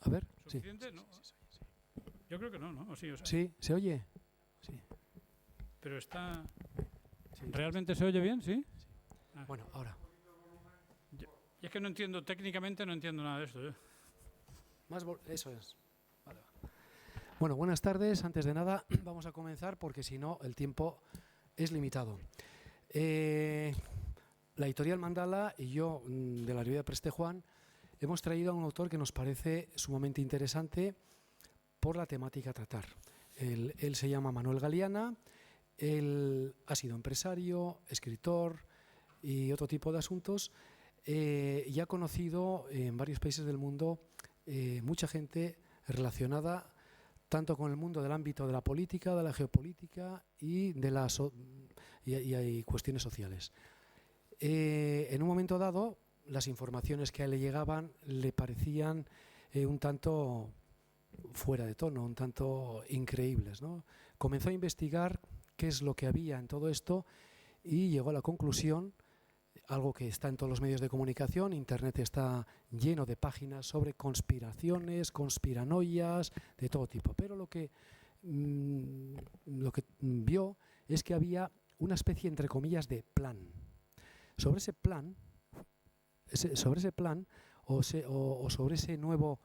A ver, sí. ¿Suficiente? No. Yo creo que no, ¿no? Sí, o sea, Sí, ¿se oye? Sí. pero está... Sí. ¿Realmente se oye bien? ¿Sí? Bueno, ahora. Y es que no entiendo, técnicamente no entiendo nada de esto. Eso es. Vale. Bueno, buenas tardes. Antes de nada, vamos a comenzar porque si no, el tiempo es limitado. La editorial Mandala y yo, de la librería Preste Juan, hemos traído a un autor que nos parece sumamente interesante por la temática a tratar. Él se llama Manuel Galiana, él ha sido empresario, escritor y otro tipo de asuntos, y ha conocido en varios países del mundo mucha gente relacionada tanto con el mundo del ámbito de la política, de la geopolítica y de y cuestiones sociales. En un momento dado, las informaciones que a él le llegaban le parecían un tanto fuera de tono, un tanto increíbles, ¿no? Comenzó a investigar qué es lo que había en todo esto y llegó a la conclusión, algo que está en todos los medios de comunicación, Internet está lleno de páginas sobre conspiraciones, conspiranoias, de todo tipo, pero lo que vio es que había una especie, entre comillas, de plan. Sobre ese plan o sobre ese nuevo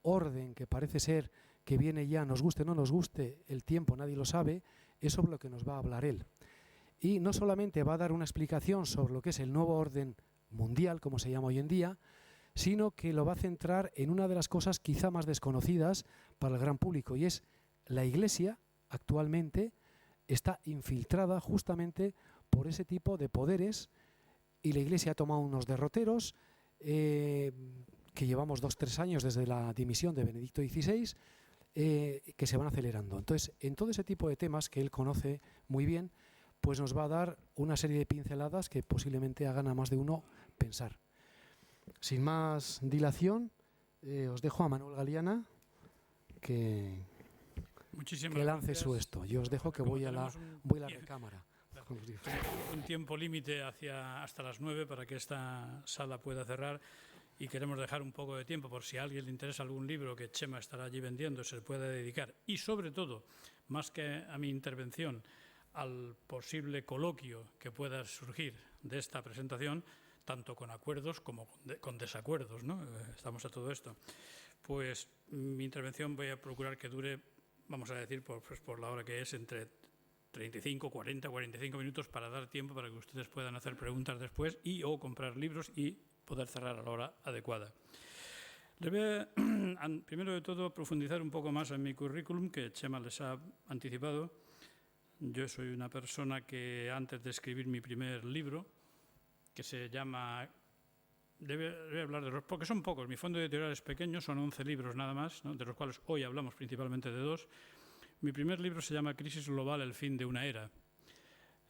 orden que parece ser que viene ya, nos guste o no nos guste, el tiempo nadie lo sabe, es sobre lo que nos va a hablar él. Y no solamente va a dar una explicación sobre lo que es el nuevo orden mundial, como se llama hoy en día, sino que lo va a centrar en una de las cosas quizá más desconocidas para el gran público, y es la Iglesia actualmente está infiltrada justamente por ese tipo de poderes, y la Iglesia ha tomado unos derroteros que llevamos 2-3 años desde la dimisión de Benedicto XVI, que se van acelerando. Entonces, en todo ese tipo de temas que él conoce muy bien, pues nos va a dar una serie de pinceladas que posiblemente hagan a más de uno pensar. Sin más dilación, os dejo a Manuel Galiana que lance su esto. Yo os dejo que voy a la recámara. Un tiempo límite hasta las 9 para que esta sala pueda cerrar, y queremos dejar un poco de tiempo por si a alguien le interesa algún libro que Chema estará allí vendiendo, se le pueda dedicar, y sobre todo, más que a mi intervención, al posible coloquio que pueda surgir de esta presentación, tanto con acuerdos como con desacuerdos, ¿no? Estamos a todo esto. Pues mi intervención voy a procurar que dure, vamos a decir, por la hora que es, entre 35, 40, 45 minutos, para dar tiempo para que ustedes puedan hacer preguntas después y o comprar libros y poder cerrar a la hora adecuada. Le voy a, primero de todo, profundizar un poco más en mi currículum, que Chema les ha anticipado. Yo soy una persona que, antes de escribir mi primer libro, que se llama... Debe hablar de los... porque son pocos, mi fondo editorial es pequeño, son 11 libros nada más, ¿no? De los cuales hoy hablamos principalmente de 2. Mi primer libro se llama Crisis Global, el fin de una era.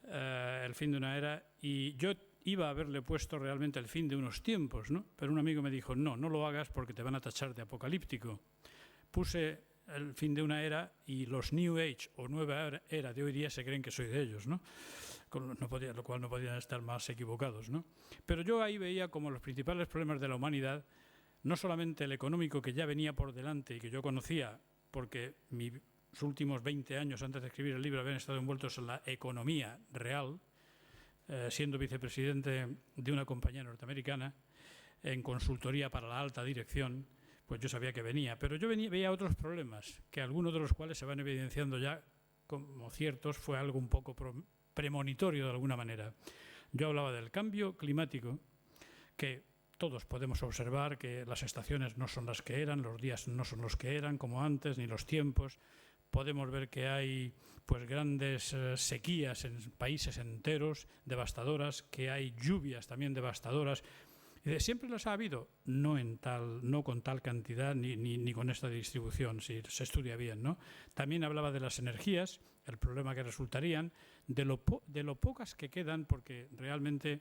El fin de una era, y yo iba a haberle puesto realmente el fin de unos tiempos, ¿no? Pero un amigo me dijo, no lo hagas porque te van a tachar de apocalíptico. Puse el fin de una era y los New Age o nueva era de hoy día se creen que soy de ellos, ¿no? Lo cual no podían estar más equivocados, ¿no? Pero yo ahí veía como los principales problemas de la humanidad, no solamente el económico, que ya venía por delante y que yo conocía porque mis últimos 20 años antes de escribir el libro habían estado envueltos en la economía real, siendo vicepresidente de una compañía norteamericana, en consultoría para la alta dirección, pues yo sabía que venía. Pero yo veía otros problemas, que algunos de los cuales se van evidenciando ya como ciertos, fue algo un poco premonitorio de alguna manera. Yo hablaba del cambio climático, que todos podemos observar que las estaciones no son las que eran, los días no son los que eran como antes, ni los tiempos. Podemos ver que hay pues grandes sequías en países enteros, devastadoras, que hay lluvias también devastadoras. ¿Siempre las ha habido? No con tal cantidad ni con esta distribución, si se estudia bien, ¿no? También hablaba de las energías, el problema que resultarían, de lo pocas que quedan, porque realmente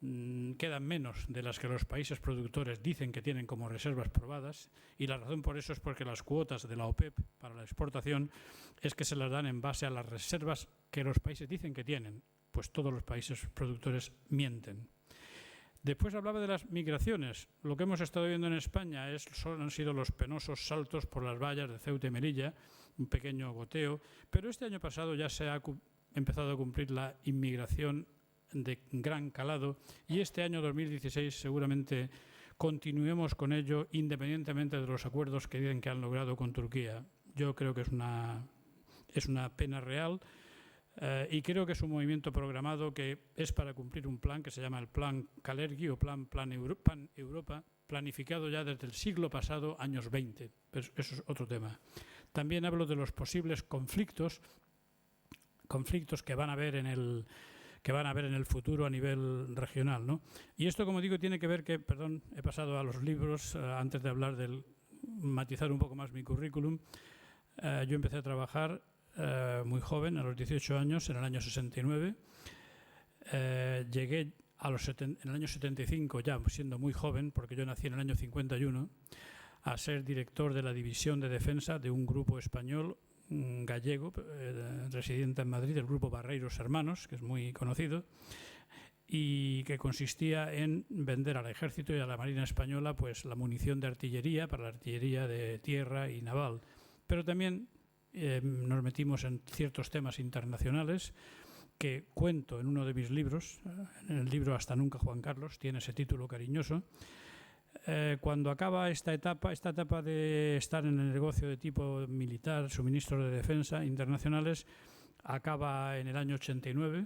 quedan menos de las que los países productores dicen que tienen como reservas probadas, y la razón por eso es porque las cuotas de la OPEP para la exportación es que se las dan en base a las reservas que los países dicen que tienen. Pues todos los países productores mienten. Después hablaba de las migraciones. Lo que hemos estado viendo en España han sido los penosos saltos por las vallas de Ceuta y Melilla, un pequeño goteo, pero este año pasado ya se ha empezado a cumplir la inmigración de gran calado y este año 2016 seguramente continuemos con ello independientemente de los acuerdos que dicen que han logrado con Turquía. Yo creo que es una pena real. Y creo que es un movimiento programado que es para cumplir un plan que se llama el Plan Kalergi o Plan Europa, planificado ya desde el siglo pasado, años 20. Pero eso es otro tema. También hablo de los posibles conflictos que van a haber en el futuro a nivel regional, ¿no? Y esto, como digo, tiene que ver que, perdón, he pasado a los libros antes de hablar matizar un poco más mi currículum. Yo empecé a trabajar muy joven, a los 18 años, en el año 69. Llegué en el año 75, ya siendo muy joven, porque yo nací en el año 51, a ser director de la división de defensa de un grupo español gallego, residente en Madrid, el grupo Barreiros Hermanos, que es muy conocido, y que consistía en vender al ejército y a la Marina Española pues la munición de artillería para la artillería de tierra y naval. Pero también nos metimos en ciertos temas internacionales que cuento en uno de mis libros, en el libro Hasta nunca, Juan Carlos, tiene ese título cariñoso. Cuando acaba esta etapa de estar en el negocio de tipo militar, suministro de defensa internacionales, acaba en el año 89.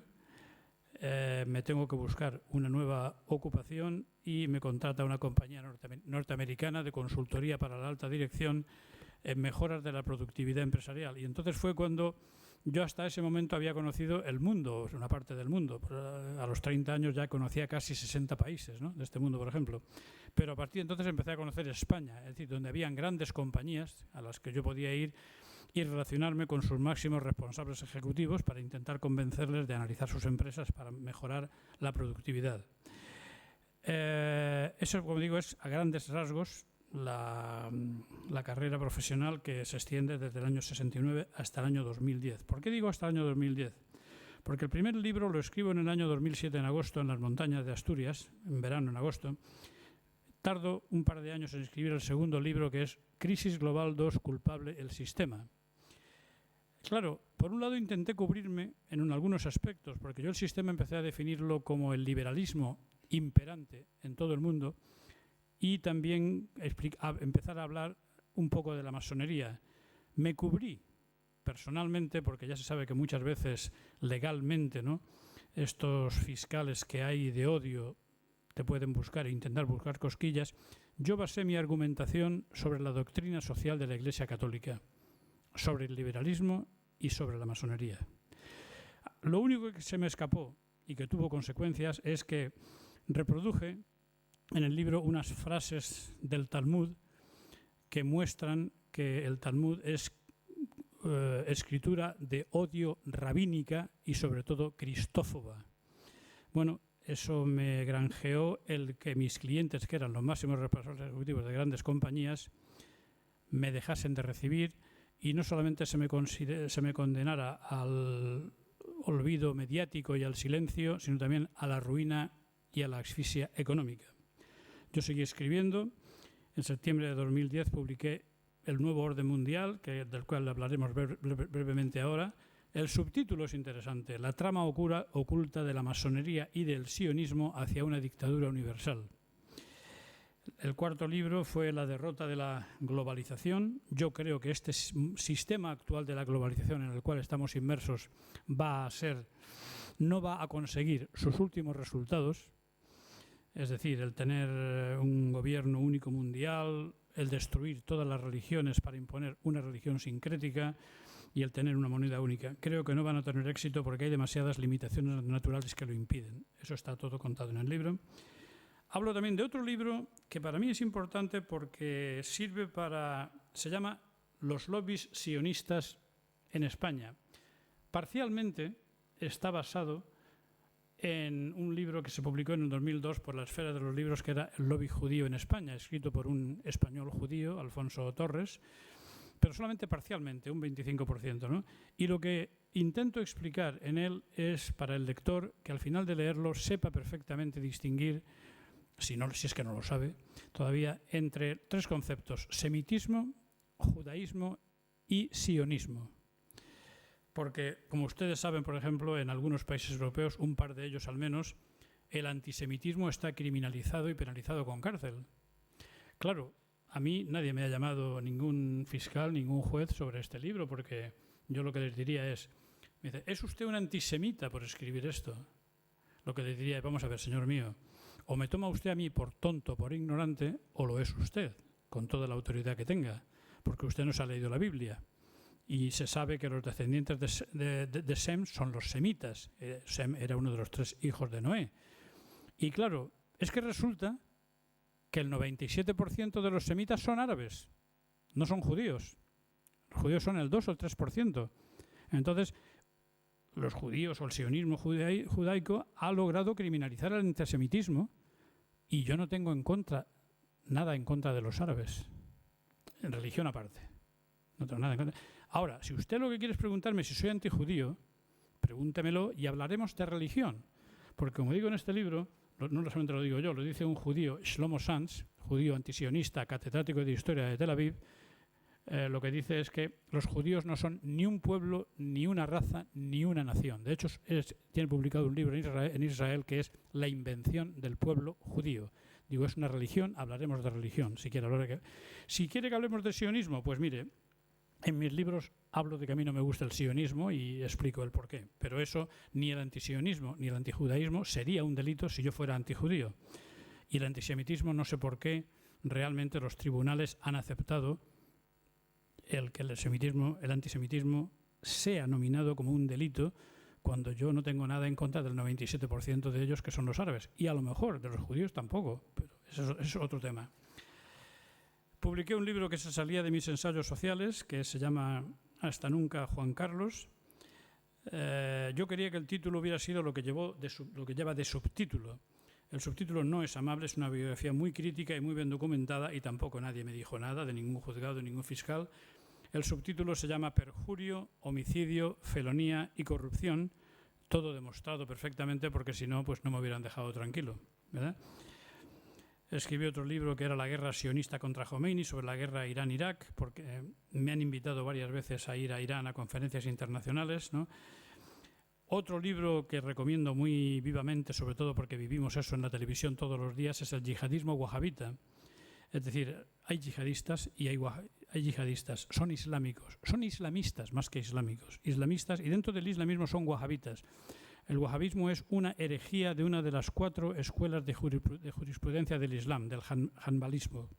Me tengo que buscar una nueva ocupación y me contrata una compañía norteamericana de consultoría para la alta dirección en mejoras de la productividad empresarial. Y entonces fue cuando yo hasta ese momento había conocido el mundo, una parte del mundo. A los 30 años ya conocía casi 60 países, ¿no?, de este mundo, por ejemplo. Pero a partir de entonces empecé a conocer España, es decir, donde habían grandes compañías a las que yo podía ir y relacionarme con sus máximos responsables ejecutivos para intentar convencerles de analizar sus empresas para mejorar la productividad. Eso, como digo, es a grandes rasgos la carrera profesional que se extiende desde el año 69 hasta el año 2010. ¿Por qué digo hasta el año 2010? Porque el primer libro lo escribo en el año 2007, en agosto, en las montañas de Asturias, en verano, en agosto. Tardo un par de años en escribir el segundo libro, que es Crisis Global 2, culpable el sistema. Claro, por un lado intenté cubrirme en algunos aspectos, porque yo el sistema empecé a definirlo como el liberalismo imperante en todo el mundo, y también empezar a hablar un poco de la masonería. Me cubrí personalmente, porque ya se sabe que muchas veces legalmente, ¿no?, estos fiscales que hay de odio te pueden buscar e intentar buscar cosquillas. Yo basé mi argumentación sobre la doctrina social de la Iglesia Católica, sobre el liberalismo y sobre la masonería. Lo único que se me escapó y que tuvo consecuencias es que reproduje en el libro unas frases del Talmud que muestran que el Talmud es escritura de odio rabínica y sobre todo cristófoba. Bueno, eso me granjeó el que mis clientes, que eran los máximos responsables ejecutivos de grandes compañías, me dejasen de recibir y no solamente se me condenara al olvido mediático y al silencio, sino también a la ruina y a la asfixia económica. Yo seguí escribiendo. En septiembre de 2010 publiqué El nuevo orden mundial, del cual hablaremos brevemente ahora. El subtítulo es interesante: La trama oculta de la masonería y del sionismo hacia una dictadura universal. El cuarto libro fue La derrota de la globalización. Yo creo que este sistema actual de la globalización en el cual estamos inmersos no va a conseguir sus últimos resultados. Es decir, el tener un gobierno único mundial, el destruir todas las religiones para imponer una religión sincrética y el tener una moneda única. Creo que no van a tener éxito porque hay demasiadas limitaciones naturales que lo impiden. Eso está todo contado en el libro. Hablo también de otro libro que para mí es importante porque se llama Los lobbies sionistas en España. Parcialmente está basado en un libro que se publicó en el 2002 por la Esfera de los Libros, que era El lobby judío en España, escrito por un español judío, Alfonso Torres, pero solamente parcialmente, un 25%, ¿no? Y lo que intento explicar en él es para el lector que al final de leerlo sepa perfectamente distinguir si es que no lo sabe, todavía entre tres conceptos: semitismo, judaísmo y sionismo. Porque, como ustedes saben, por ejemplo, en algunos países europeos, un par de ellos al menos, el antisemitismo está criminalizado y penalizado con cárcel. Claro, a mí nadie me ha llamado, ningún fiscal, ningún juez, sobre este libro, porque yo lo que les diría es, me dice, ¿es usted un antisemita por escribir esto? Lo que le diría es, vamos a ver, señor mío, o me toma usted a mí por tonto, por ignorante, o lo es usted, con toda la autoridad que tenga, porque usted no se ha leído la Biblia. Y se sabe que los descendientes de Sem son los semitas. Sem era uno de los 3 hijos de Noé. Y claro, es que resulta que el 97% de los semitas son árabes, no son judíos. Los judíos son el 2 o el 3%. Entonces, los judíos o el sionismo judaico ha logrado criminalizar el antisemitismo, y yo no tengo nada en contra de los árabes, en religión aparte. No tengo nada en contra. Ahora, si usted lo que quiere es preguntarme si soy antijudío, pregúntemelo y hablaremos de religión. Porque como digo en este libro, no solamente lo digo yo, lo dice un judío, Shlomo Sanz, judío antisionista, catedrático de historia de Tel Aviv, lo que dice es que los judíos no son ni un pueblo, ni una raza, ni una nación. De hecho, tiene publicado un libro en Israel que es La invención del pueblo judío. Digo, es una religión, hablaremos de religión. Si quiere que hablemos de sionismo, pues mire, en mis libros hablo de que a mí no me gusta el sionismo y explico el porqué. Pero eso, ni el antisionismo ni el antijudaísmo sería un delito si yo fuera antijudío. Y el antisemitismo, no sé por qué, realmente los tribunales han aceptado que el antisemitismo sea nominado como un delito, cuando yo no tengo nada en contra del 97% de ellos, que son los árabes. Y a lo mejor de los judíos tampoco, pero eso es otro tema. Publiqué un libro que se salía de mis ensayos sociales, que se llama Hasta nunca, Juan Carlos. Yo quería que el título hubiera sido lo que lleva de subtítulo. El subtítulo no es amable, es una biografía muy crítica y muy bien documentada, y tampoco nadie me dijo nada, de ningún juzgado, de ningún fiscal. El subtítulo se llama Perjurio, homicidio, felonía y corrupción, todo demostrado perfectamente, porque si no, pues no me hubieran dejado tranquilo, ¿verdad? Escribí otro libro que era La guerra sionista contra Jomeini, sobre la guerra Irán-Irak, porque me han invitado varias veces a ir a Irán a conferencias internacionales, ¿no? Otro libro que recomiendo muy vivamente, sobre todo porque vivimos eso en la televisión todos los días, es el yihadismo wahabita. Es decir, hay yihadistas y hay yihadistas, son islámicos, son islamistas más que islámicos, islamistas, y dentro del islamismo son wahabitas. El wahabismo es una herejía de una de las 4 escuelas de jurisprudencia del Islam, del hanbalismo.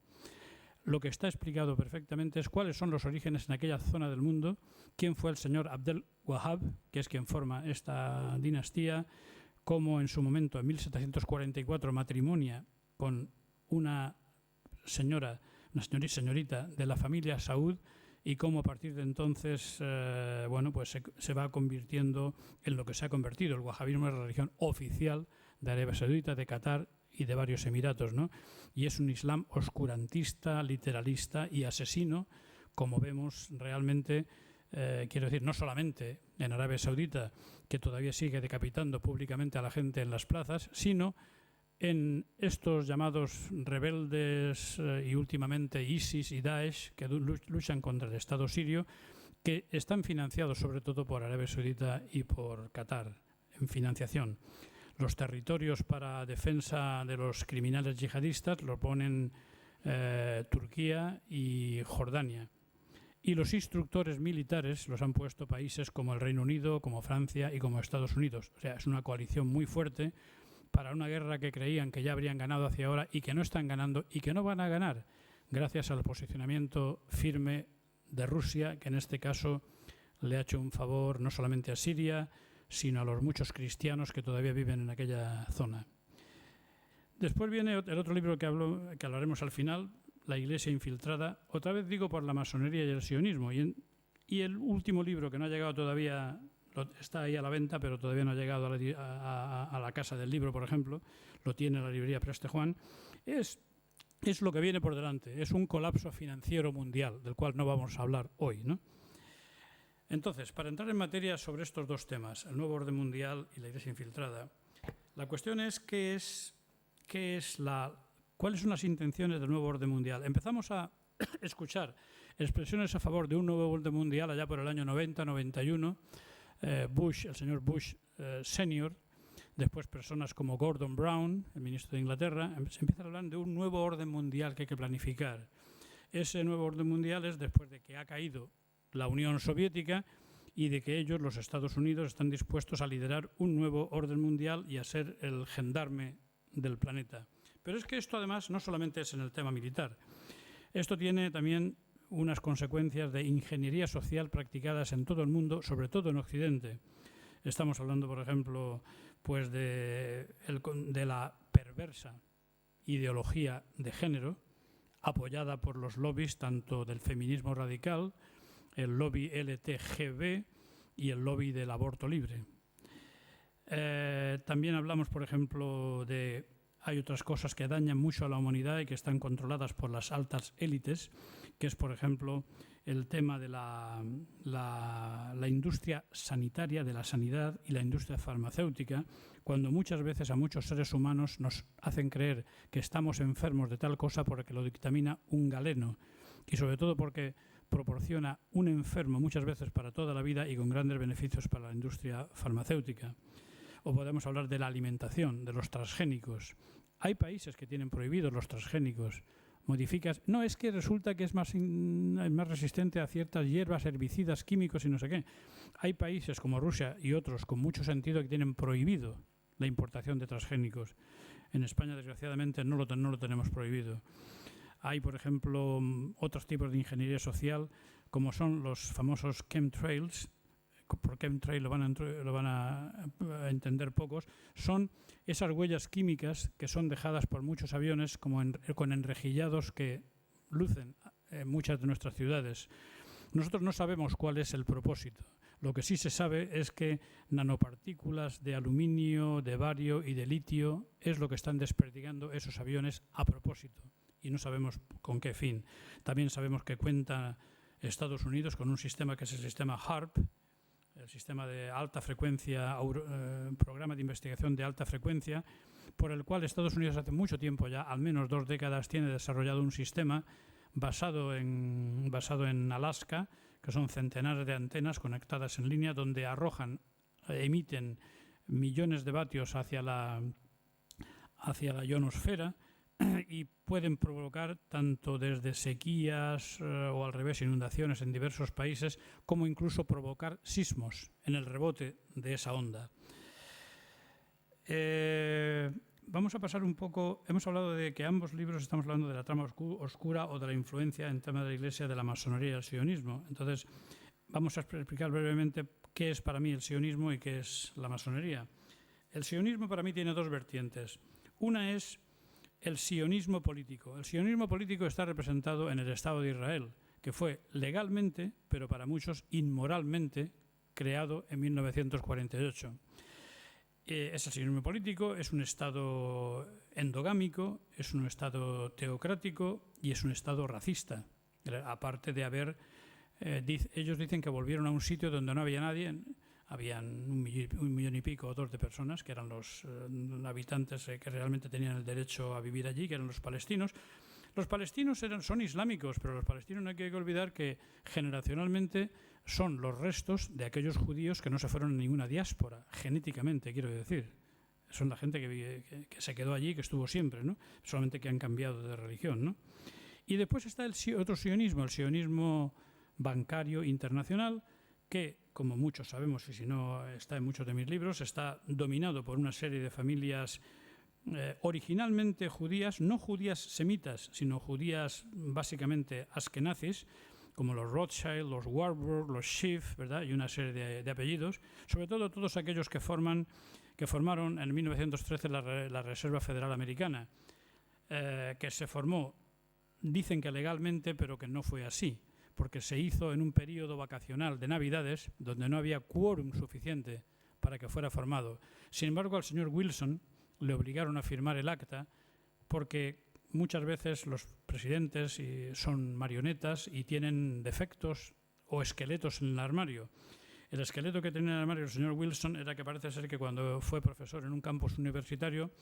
Lo que está explicado perfectamente es cuáles son los orígenes en aquella zona del mundo, quién fue el señor Abdel Wahab, que es quien forma esta dinastía, cómo en su momento, en 1744, matrimonia con una señorita de la familia Saud, y cómo a partir de entonces pues se va convirtiendo en lo que se ha convertido. El wahabismo es la religión oficial de Arabia Saudita, de Qatar y de varios emiratos, ¿no? Y es un islam oscurantista, literalista y asesino, como vemos realmente, quiero decir, no solamente en Arabia Saudita, que todavía sigue decapitando públicamente a la gente en las plazas, sino en estos llamados rebeldes y últimamente ISIS y Daesh, que luchan contra el Estado sirio, que están financiados sobre todo por Arabia Saudita y por Qatar, en financiación. Los territorios para defensa de los criminales yihadistas lo ponen Turquía y Jordania. Y los instructores militares los han puesto países como el Reino Unido, como Francia y como Estados Unidos. O sea, es una coalición muy fuerte para una guerra que creían que ya habrían ganado hacia ahora y que no están ganando y que no van a ganar, gracias al posicionamiento firme de Rusia, que en este caso le ha hecho un favor no solamente a Siria, sino a los muchos cristianos que todavía viven en aquella zona. Después viene el otro libro que hablaremos al final, La Iglesia infiltrada, otra vez digo por la masonería y el sionismo. Y el último libro, que no ha llegado todavía, está ahí a la venta, pero todavía no ha llegado a la casa del libro, por ejemplo, lo tiene la librería Preste Juan, es lo que viene por delante, es un colapso financiero mundial, del cual no vamos a hablar hoy, ¿no? Entonces, para entrar en materia sobre estos dos temas, el nuevo orden mundial y la Iglesia infiltrada, la cuestión es qué es ¿cuáles son las intenciones del nuevo orden mundial? Empezamos a escuchar expresiones a favor de un nuevo orden mundial allá por el año 90, 91. El señor Bush senior, después personas como Gordon Brown, el ministro de Inglaterra, se empiezan a hablar de un nuevo orden mundial que hay que planificar. Ese nuevo orden mundial es después de que ha caído la Unión Soviética y de que ellos, los Estados Unidos, están dispuestos a liderar un nuevo orden mundial y a ser el gendarme del planeta. Pero es que esto además no solamente es en el tema militar. Esto tiene también unas consecuencias de ingeniería social practicadas en todo el mundo, sobre todo en Occidente. Estamos hablando, por ejemplo, pues de la perversa ideología de género, apoyada por los lobbies tanto del feminismo radical, el lobby LTGB y el lobby del aborto libre. También hablamos, por ejemplo, hay otras cosas que dañan mucho a la humanidad y que están controladas por las altas élites, que es, por ejemplo, el tema de la industria sanitaria, de la sanidad y la industria farmacéutica, cuando muchas veces a muchos seres humanos nos hacen creer que estamos enfermos de tal cosa porque lo dictamina un galeno y sobre todo porque proporciona un enfermo muchas veces para toda la vida y con grandes beneficios para la industria farmacéutica. O podemos hablar de la alimentación, de los transgénicos. Hay países que tienen prohibidos los transgénicos. Modificas. No, es que resulta que es más resistente a ciertas hierbas, herbicidas, químicos y no sé qué. Hay países como Rusia y otros con mucho sentido que tienen prohibido la importación de transgénicos. En España, desgraciadamente, no lo tenemos prohibido. Hay, por ejemplo, otros tipos de ingeniería social, como son los famosos chemtrails. Por chemtrail lo van a entender pocos. Son esas huellas químicas que son dejadas por muchos aviones con enrejillados que lucen en muchas de nuestras ciudades. Nosotros no sabemos cuál es el propósito. Lo que sí se sabe es que nanopartículas de aluminio, de bario y de litio es lo que están desperdigando esos aviones a propósito y no sabemos con qué fin. También sabemos que cuenta Estados Unidos con un sistema que es el sistema HAARP, el sistema de alta frecuencia, programa de investigación de alta frecuencia, por el cual Estados Unidos hace mucho tiempo ya, al menos 2 décadas, tiene desarrollado un sistema basado en Alaska, que son centenares de antenas conectadas en línea, donde emiten millones de vatios hacia la ionosfera y pueden provocar tanto desde sequías o al revés inundaciones en diversos países, como incluso provocar sismos en el rebote de esa onda. Vamos a pasar un poco, hemos hablado de que ambos libros estamos hablando de la trama oscura o de la influencia en tema de la Iglesia de la masonería y el sionismo. Entonces, vamos a explicar brevemente qué es para mí el sionismo y qué es la masonería. El sionismo para mí tiene 2 vertientes. Una es el sionismo político. El sionismo político está representado en el Estado de Israel, que fue legalmente, pero para muchos inmoralmente, creado en 1948. Es el sionismo político, es un Estado endogámico, es un Estado teocrático y es un Estado racista. Aparte de ellos dicen que volvieron a un sitio donde no había nadie. Habían un millón y pico o 2 de personas que eran los habitantes que realmente tenían el derecho a vivir allí, que eran los palestinos. Los palestinos son islámicos, pero los palestinos no hay que olvidar que generacionalmente son los restos de aquellos judíos que no se fueron a ninguna diáspora, genéticamente, quiero decir. Son la gente que se quedó allí, que estuvo siempre, ¿no? Solamente que han cambiado de religión, ¿no? Y después está el otro sionismo, el sionismo bancario internacional, que, como muchos sabemos, y si no está en muchos de mis libros, está dominado por una serie de familias originalmente judías, no judías semitas, sino judías básicamente askenazis, como los Rothschild, los Warburg, los Schiff, ¿verdad? Y una serie de apellidos, sobre todo todos aquellos que formaron en 1913 la Reserva Federal Americana, que se formó, dicen que legalmente, pero que no fue así, porque se hizo en un periodo vacacional de Navidades donde no había quórum suficiente para que fuera formado. Sin embargo, al señor Wilson le obligaron a firmar el acta porque muchas veces los presidentes son marionetas y tienen defectos o esqueletos en el armario. El esqueleto que tenía en el armario el señor Wilson era que parece ser que cuando fue profesor en un campus universitario,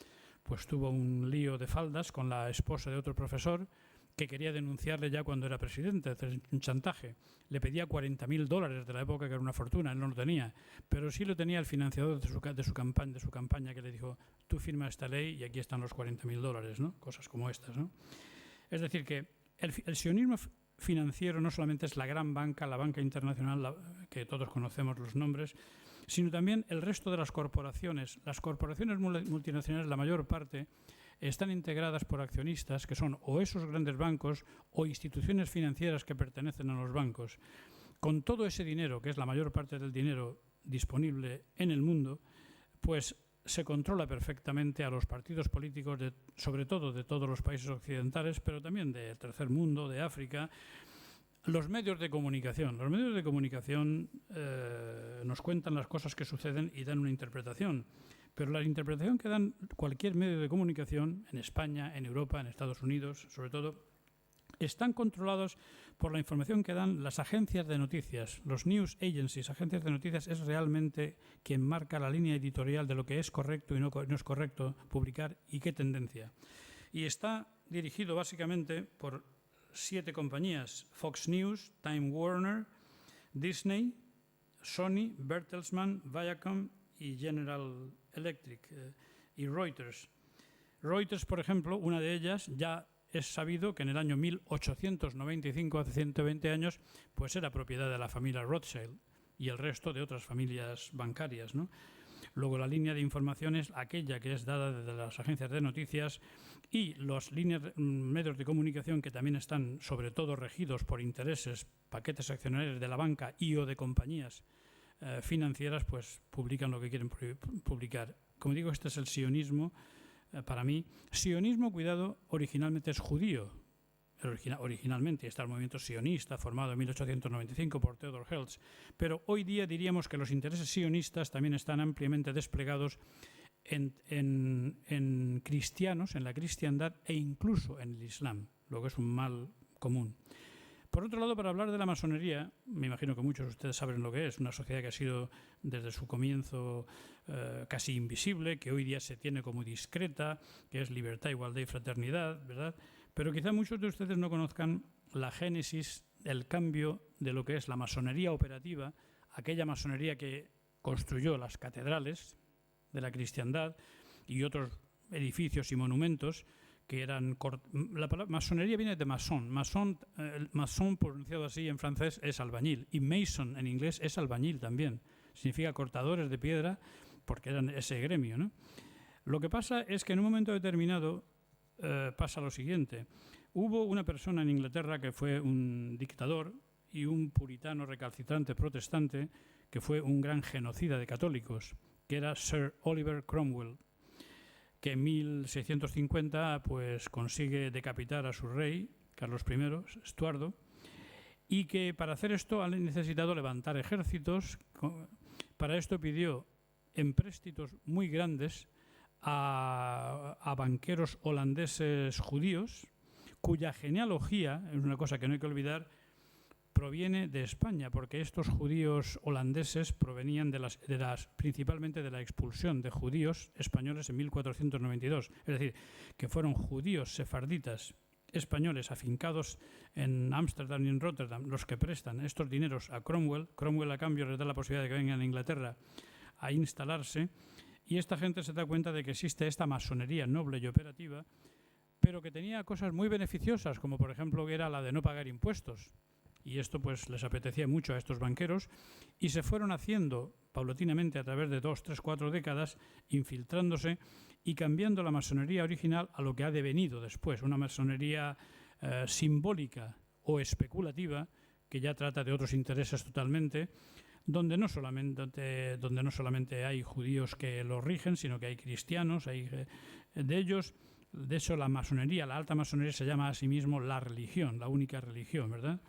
pues tuvo un lío de faldas con la esposa de otro profesor que quería denunciarle ya cuando era presidente, hacer un chantaje. Le pedía $40.000 de la época, que era una fortuna, él no lo tenía, pero sí lo tenía el financiador de su campaña, que le dijo: tú firma esta ley y aquí están los $40.000, ¿no? Cosas como estas, ¿no? Es decir, que el sionismo financiero no solamente es la gran banca, la banca internacional, que todos conocemos los nombres, sino también el resto de las corporaciones. Las corporaciones multinacionales, la mayor parte, están integradas por accionistas que son o esos grandes bancos o instituciones financieras que pertenecen a los bancos. Con todo ese dinero, que es la mayor parte del dinero disponible en el mundo, pues se controla perfectamente a los partidos políticos, sobre todo de todos los países occidentales, pero también del tercer mundo, de África. Los medios de comunicación. Los medios de comunicación nos cuentan las cosas que suceden y dan una interpretación. Pero la interpretación que dan cualquier medio de comunicación, en España, en Europa, en Estados Unidos, sobre todo, están controlados por la información que dan las agencias de noticias. Los news agencies, agencias de noticias, es realmente quien marca la línea editorial de lo que es correcto y no es correcto publicar y qué tendencia. Y está dirigido básicamente por 7 compañías: Fox News, Time Warner, Disney, Sony, Bertelsmann, Viacom y General Electric y Reuters. Reuters, por ejemplo, una de ellas, ya es sabido que en el año 1895, hace 120 años, pues era propiedad de la familia Rothschild y el resto de otras familias bancarias, ¿no? Luego la línea de información es aquella que es dada desde las agencias de noticias, y los medios de comunicación, que también están sobre todo regidos por intereses, paquetes accionarios de la banca y o de compañías financieras, pues publican lo que quieren publicar. Como digo, este es el sionismo para mí. Sionismo, cuidado, originalmente es judío. Originalmente está el movimiento sionista, formado en 1895 por Theodor Herzl, pero hoy día diríamos que los intereses sionistas también están ampliamente desplegados en cristianos, en la cristiandad e incluso en el Islam, lo que es un mal común. Por otro lado, para hablar de la masonería, me imagino que muchos de ustedes saben lo que es, una sociedad que ha sido desde su comienzo casi invisible, que hoy día se tiene como discreta, que es libertad, igualdad y fraternidad, ¿verdad? Pero quizá muchos de ustedes no conozcan la génesis, el cambio de lo que es la masonería operativa, aquella masonería que construyó las catedrales de la cristiandad y otros edificios y monumentos, que eran... La palabra masonería viene de masón. Masón, pronunciado así en francés, es albañil. Y mason en inglés es albañil también. Significa cortadores de piedra, porque eran ese gremio, ¿no? Lo que pasa es que en un momento determinado pasa lo siguiente. Hubo una persona en Inglaterra que fue un dictador y un puritano recalcitrante protestante que fue un gran genocida de católicos, que era Sir Oliver Cromwell, que en 1650 pues, consigue decapitar a su rey, Carlos I, Estuardo, y que para hacer esto ha necesitado levantar ejércitos. Para esto pidió empréstitos muy grandes a banqueros holandeses judíos, cuya genealogía, es una cosa que no hay que olvidar, proviene de España, porque estos judíos holandeses provenían principalmente de la expulsión de judíos españoles en 1492. Es decir, que fueron judíos sefarditas españoles afincados en Ámsterdam y en Rotterdam los que prestan estos dineros a Cromwell. Cromwell, a cambio, les da la posibilidad de que vengan a Inglaterra a instalarse, y esta gente se da cuenta de que existe esta masonería noble y operativa, pero que tenía cosas muy beneficiosas, como por ejemplo que era la de no pagar impuestos. Y esto pues les apetecía mucho a estos banqueros, y se fueron haciendo paulatinamente a través de 2, 3, 4 décadas, infiltrándose y cambiando la masonería original a lo que ha devenido después, una masonería simbólica o especulativa, que ya trata de otros intereses totalmente, donde no solamente hay judíos que lo rigen, sino que hay cristianos, hay de ellos. De hecho, la masonería, la alta masonería, se llama a sí mismo la religión, la única religión, ¿verdad?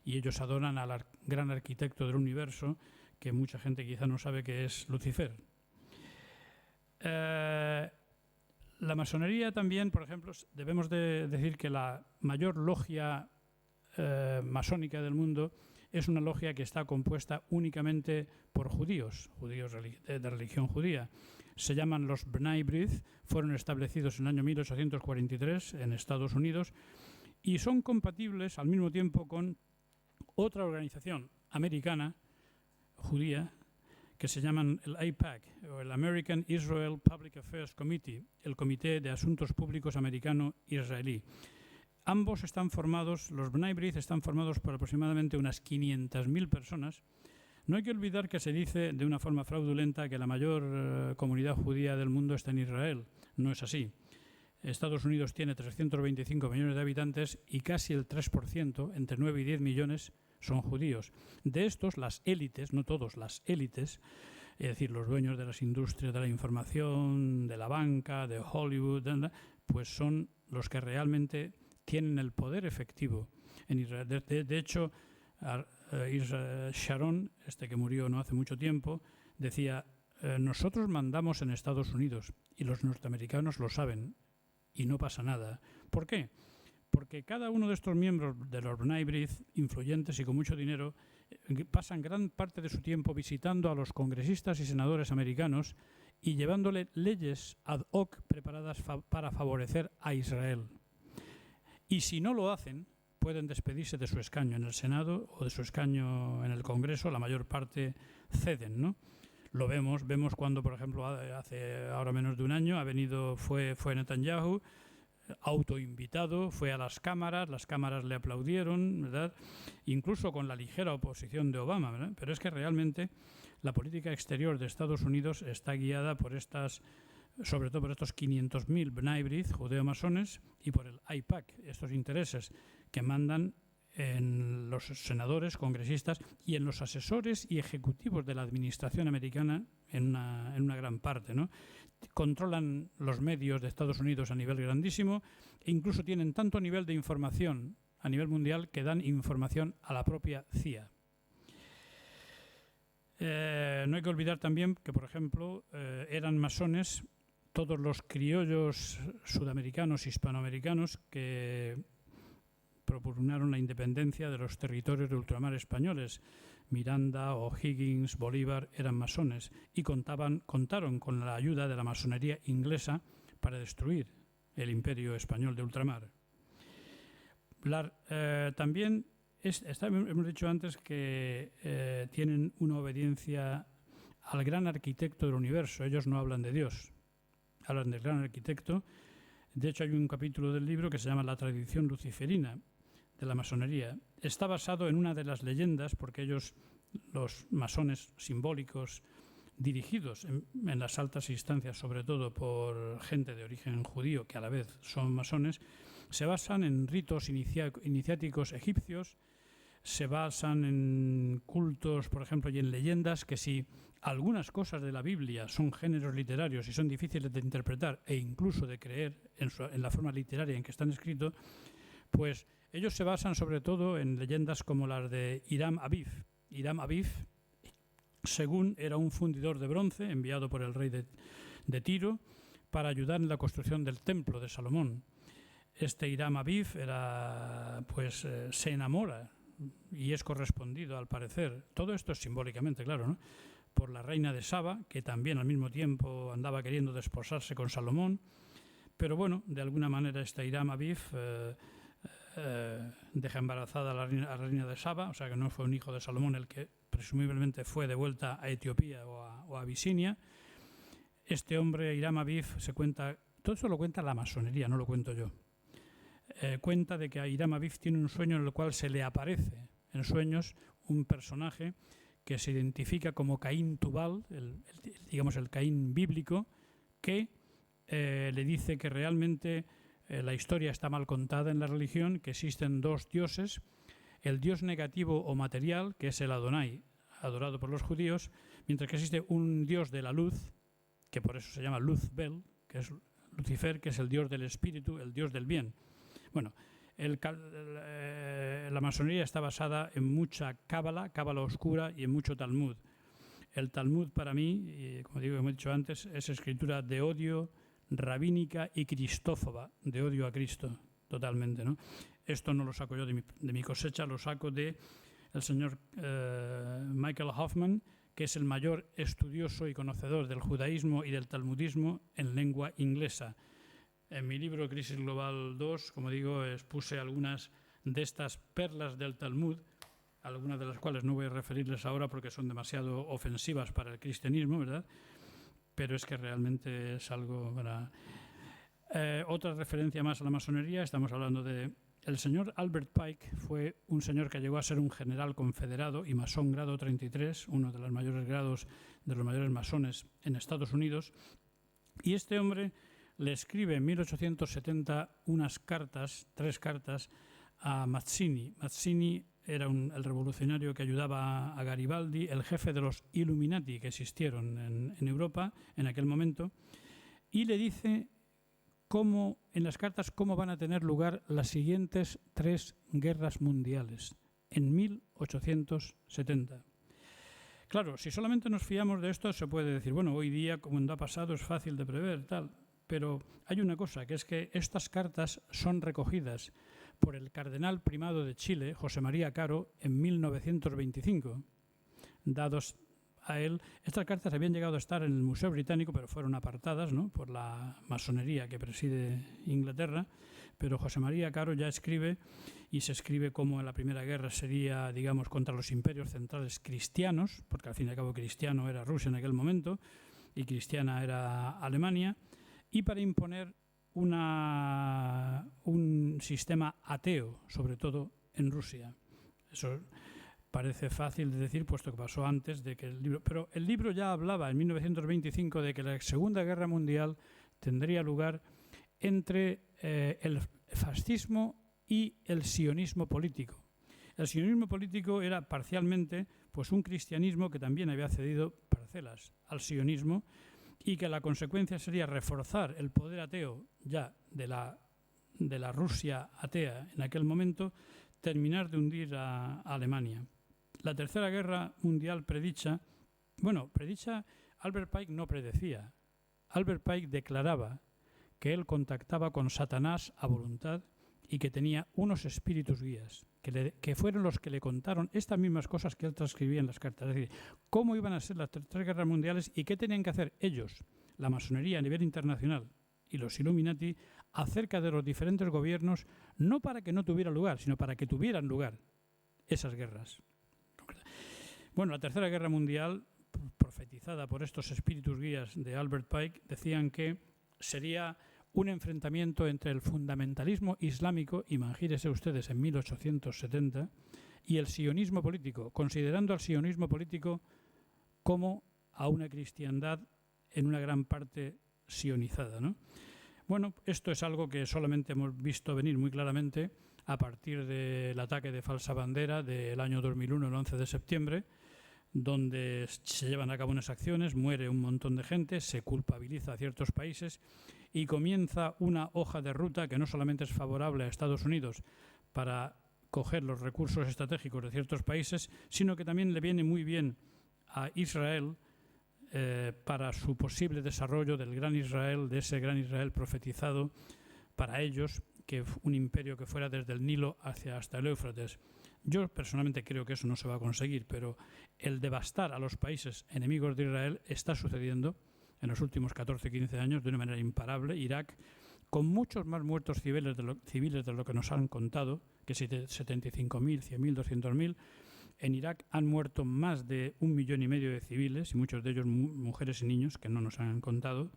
Y ellos adoran al gran arquitecto del universo, que mucha gente quizá no sabe que es Lucifer. La masonería también, por ejemplo, debemos de decir que la mayor logia masónica del mundo es una logia que está compuesta únicamente por judíos de religión judía. se llaman los B'nai B'rith, fueron establecidos en el año 1843 en Estados Unidos y son compatibles al mismo tiempo con otra organización americana, judía, que se llaman el AIPAC, o el American Israel Public Affairs Committee, el Comité de Asuntos Públicos Americano-Israelí. Ambos están formados, los B'nai B'rith están formados por aproximadamente unas 500.000 personas. No hay que olvidar que se dice de una forma fraudulenta que la mayor comunidad judía del mundo está en Israel. No es así. Estados Unidos tiene 325 millones de habitantes y casi el 3%, entre 9 y 10 millones, son judíos. De estos, las élites, no todos, las élites, es decir, los dueños de las industrias de la información, de la banca, de Hollywood, pues son los que realmente tienen el poder efectivo en Israel. De hecho, Sharon, que murió no hace mucho tiempo, decía, nosotros mandamos en Estados Unidos y los norteamericanos lo saben y no pasa nada. ¿Por qué? Porque cada uno de estos miembros de los B'nai B'rith, influyentes y con mucho dinero, pasan gran parte de su tiempo visitando a los congresistas y senadores americanos y llevándole leyes ad hoc preparadas para favorecer a Israel. Y si no lo hacen, pueden despedirse de su escaño en el Senado o de su escaño en el Congreso, la mayor parte ceden, ¿no? Lo vemos cuando, por ejemplo, hace ahora menos de un año fue Netanyahu, autoinvitado, fue a las cámaras le aplaudieron, ¿verdad? Incluso con la ligera oposición de Obama, ¿verdad? Pero es que realmente la política exterior de Estados Unidos está guiada sobre todo por estos 500.000 B'nai B'rith, judeo-masones, y por el AIPAC, estos intereses que mandan en los senadores, congresistas y en los asesores y ejecutivos de la administración americana en una gran parte, ¿no? Controlan los medios de Estados Unidos a nivel grandísimo e incluso tienen tanto nivel de información a nivel mundial que dan información a la propia CIA. No hay que olvidar también que, por ejemplo, eran masones todos los criollos sudamericanos, hispanoamericanos que propugnaron la independencia de los territorios de ultramar españoles. Miranda, O'Higgins, Bolívar eran masones y contaron con la ayuda de la masonería inglesa para destruir el imperio español de ultramar. También hemos dicho antes que tienen una obediencia al gran arquitecto del universo. Ellos no hablan de Dios, hablan del gran arquitecto. De hecho, hay un capítulo del libro que se llama La tradición luciferina de la masonería. Está basado en una de las leyendas, porque ellos, los masones simbólicos, dirigidos en las altas instancias, sobre todo por gente de origen judío, que a la vez son masones, se basan en ritos iniciáticos egipcios, se basan en cultos, por ejemplo, y en leyendas que si algunas cosas de la Biblia son géneros literarios y son difíciles de interpretar e incluso de creer en la forma literaria en que están escritos, pues ellos se basan sobre todo en leyendas como las de Hiram Abiv. Hiram Abiv, según era un fundidor de bronce enviado por el rey de Tiro para ayudar en la construcción del templo de Salomón. Este Hiram Abiv se enamora y es correspondido, al parecer, todo esto es simbólicamente, claro, ¿no?, por la reina de Saba, que también al mismo tiempo andaba queriendo desposarse con Salomón. Pero bueno, de alguna manera este Hiram Abiv deja embarazada a la reina de Saba, o sea que no fue un hijo de Salomón el que presumiblemente fue de vuelta a Etiopía o a Abisinia. Este hombre, Hiram Abiv, todo eso lo cuenta la masonería, no lo cuento yo. Cuenta de que Hiram Abiv tiene un sueño en el cual se le aparece en sueños un personaje que se identifica como Caín Tubal, digamos el Caín bíblico, que le dice que realmente la historia está mal contada en la religión, que existen dos dioses, el dios negativo o material, que es el Adonai, adorado por los judíos, mientras que existe un dios de la luz, que por eso se llama Luzbel, que es Lucifer, que es el dios del espíritu, el dios del bien. Bueno, la masonería está basada en mucha cábala oscura y en mucho Talmud. El Talmud para mí, como he dicho antes, es escritura de odio, rabínica y cristófoba, de odio a Cristo, totalmente, ¿no? Esto no lo saco yo de mi cosecha, lo saco de el señor Michael Hoffman, que es el mayor estudioso y conocedor del judaísmo y del talmudismo en lengua inglesa. En mi libro Crisis Global 2, como digo, expuse algunas de estas perlas del Talmud, algunas de las cuales no voy a referirles ahora porque son demasiado ofensivas para el cristianismo, ¿verdad? Pero es que realmente es algo para... otra referencia más a la masonería, estamos hablando de... El señor Albert Pike fue un señor que llegó a ser un general confederado y masón grado 33, uno de los mayores grados de los mayores masones en Estados Unidos. Y este hombre le escribe en 1870 tres cartas a Mazzini. Mazzini era el revolucionario que ayudaba a Garibaldi, el jefe de los Illuminati que existieron en Europa en aquel momento, y le dice en las cartas cómo van a tener lugar las siguientes 3 guerras mundiales en 1870. Claro, si solamente nos fiamos de esto, se puede decir, bueno, hoy día, como ha pasado, es fácil de prever, tal. Pero hay una cosa, que es que estas cartas son recogidas por el cardenal primado de Chile, José María Caro, en 1925. Dados a él, estas cartas habían llegado a estar en el Museo Británico, pero fueron apartadas, ¿no?, por la masonería que preside Inglaterra. Pero José María Caro ya escribe, y se escribe como en la Primera Guerra sería, digamos, contra los imperios centrales cristianos, porque al fin y al cabo cristiano era Rusia en aquel momento y cristiana era Alemania, y para imponer un sistema ateo, sobre todo en Rusia. Eso parece fácil de decir, puesto que pasó antes de que el libro... Pero el libro ya hablaba en 1925 de que la Segunda Guerra Mundial tendría lugar entre el fascismo y el sionismo político. El sionismo político era parcialmente pues, un cristianismo que también había cedido parcelas al sionismo, y que la consecuencia sería reforzar el poder ateo ya de la Rusia atea en aquel momento, terminar de hundir a Alemania. La Tercera Guerra Mundial predicha, Albert Pike no predecía. Albert Pike declaraba que él contactaba con Satanás a voluntad y que tenía unos espíritus guías, que fueron los que le contaron estas mismas cosas que él transcribía en las cartas. Es decir, cómo iban a ser las 3 guerras mundiales y qué tenían que hacer ellos, la masonería a nivel internacional y los Illuminati, acerca de los diferentes gobiernos, no para que no tuviera lugar, sino para que tuvieran lugar esas guerras. Bueno, la Tercera Guerra Mundial, profetizada por estos espíritus guías de Albert Pike, decían que sería un enfrentamiento entre el fundamentalismo islámico, imagínense ustedes en 1870, y el sionismo político, considerando al sionismo político como a una cristiandad en una gran parte sionizada, ¿no? Bueno, esto es algo que solamente hemos visto venir muy claramente a partir del ataque de falsa bandera del año 2001, el 11 de septiembre, donde se llevan a cabo unas acciones, muere un montón de gente, se culpabiliza a ciertos países y comienza una hoja de ruta que no solamente es favorable a Estados Unidos para coger los recursos estratégicos de ciertos países, sino que también le viene muy bien a Israel para su posible desarrollo del gran Israel, de ese gran Israel profetizado para ellos, que un imperio que fuera desde el Nilo hasta el Éufrates. Yo personalmente creo que eso no se va a conseguir, pero el devastar a los países enemigos de Israel está sucediendo en los últimos 14-15 años de una manera imparable. Irak, con muchos más muertos civiles de lo que nos han contado, que 75.000, 100.000, 200.000, en Irak han muerto más de 1,5 millones de civiles, y muchos de ellos mujeres y niños, que no nos han contado.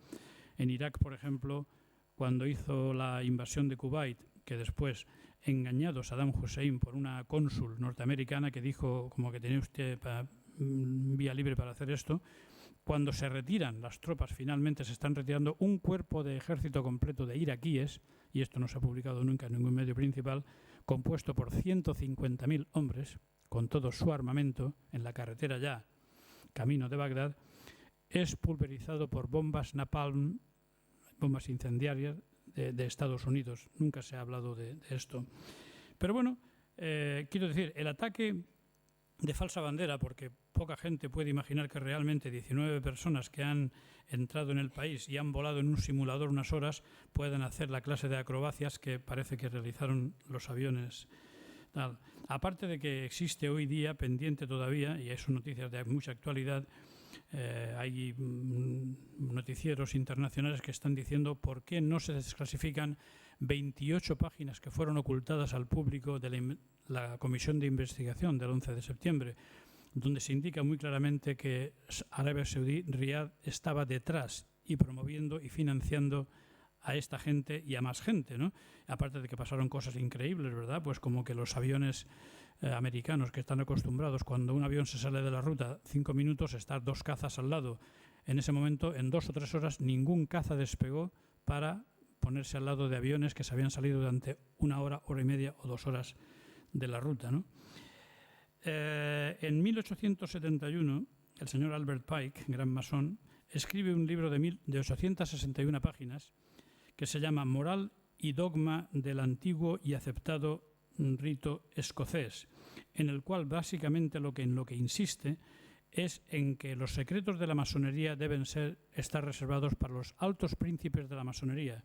En Irak, por ejemplo, cuando hizo la invasión de Kuwait, que después, engañado Saddam Hussein por una cónsul norteamericana que dijo como que tenía usted vía libre para hacer esto, cuando se retiran las tropas, finalmente se están retirando un cuerpo de ejército completo de iraquíes, y esto no se ha publicado nunca en ningún medio principal, compuesto por 150.000 hombres, con todo su armamento, en la carretera ya, camino de Bagdad, es pulverizado por bombas napalm, bombas incendiarias de Estados Unidos. Nunca se ha hablado de esto. Pero bueno, quiero decir, el ataque de falsa bandera, porque poca gente puede imaginar que realmente 19 personas que han entrado en el país y han volado en un simulador unas horas puedan hacer la clase de acrobacias que parece que realizaron los aviones. Tal. Aparte de que existe hoy día pendiente todavía, y son noticias de mucha actualidad, hay noticieros internacionales que están diciendo por qué no se desclasifican 28 páginas que fueron ocultadas al público de la Comisión de Investigación del 11 de septiembre, donde se indica muy claramente que Arabia Saudí, Riad, estaba detrás y promoviendo y financiando a esta gente y a más gente, ¿no? Aparte de que pasaron cosas increíbles, ¿verdad? Pues como que los aviones americanos, que están acostumbrados, cuando un avión se sale de la ruta 5 minutos, estar 2 cazas al lado. En ese momento, en 2 o 3 horas, ningún caza despegó para ponerse al lado de aviones que se habían salido durante 1 hora, hora y media o 2 horas de la ruta, ¿no? En 1871, el señor Albert Pike, gran masón, escribe un libro de 861 páginas que se llama Moral y dogma del antiguo y aceptado rito escocés, en el cual básicamente en lo que insiste es en que los secretos de la masonería deben estar reservados para los altos príncipes de la masonería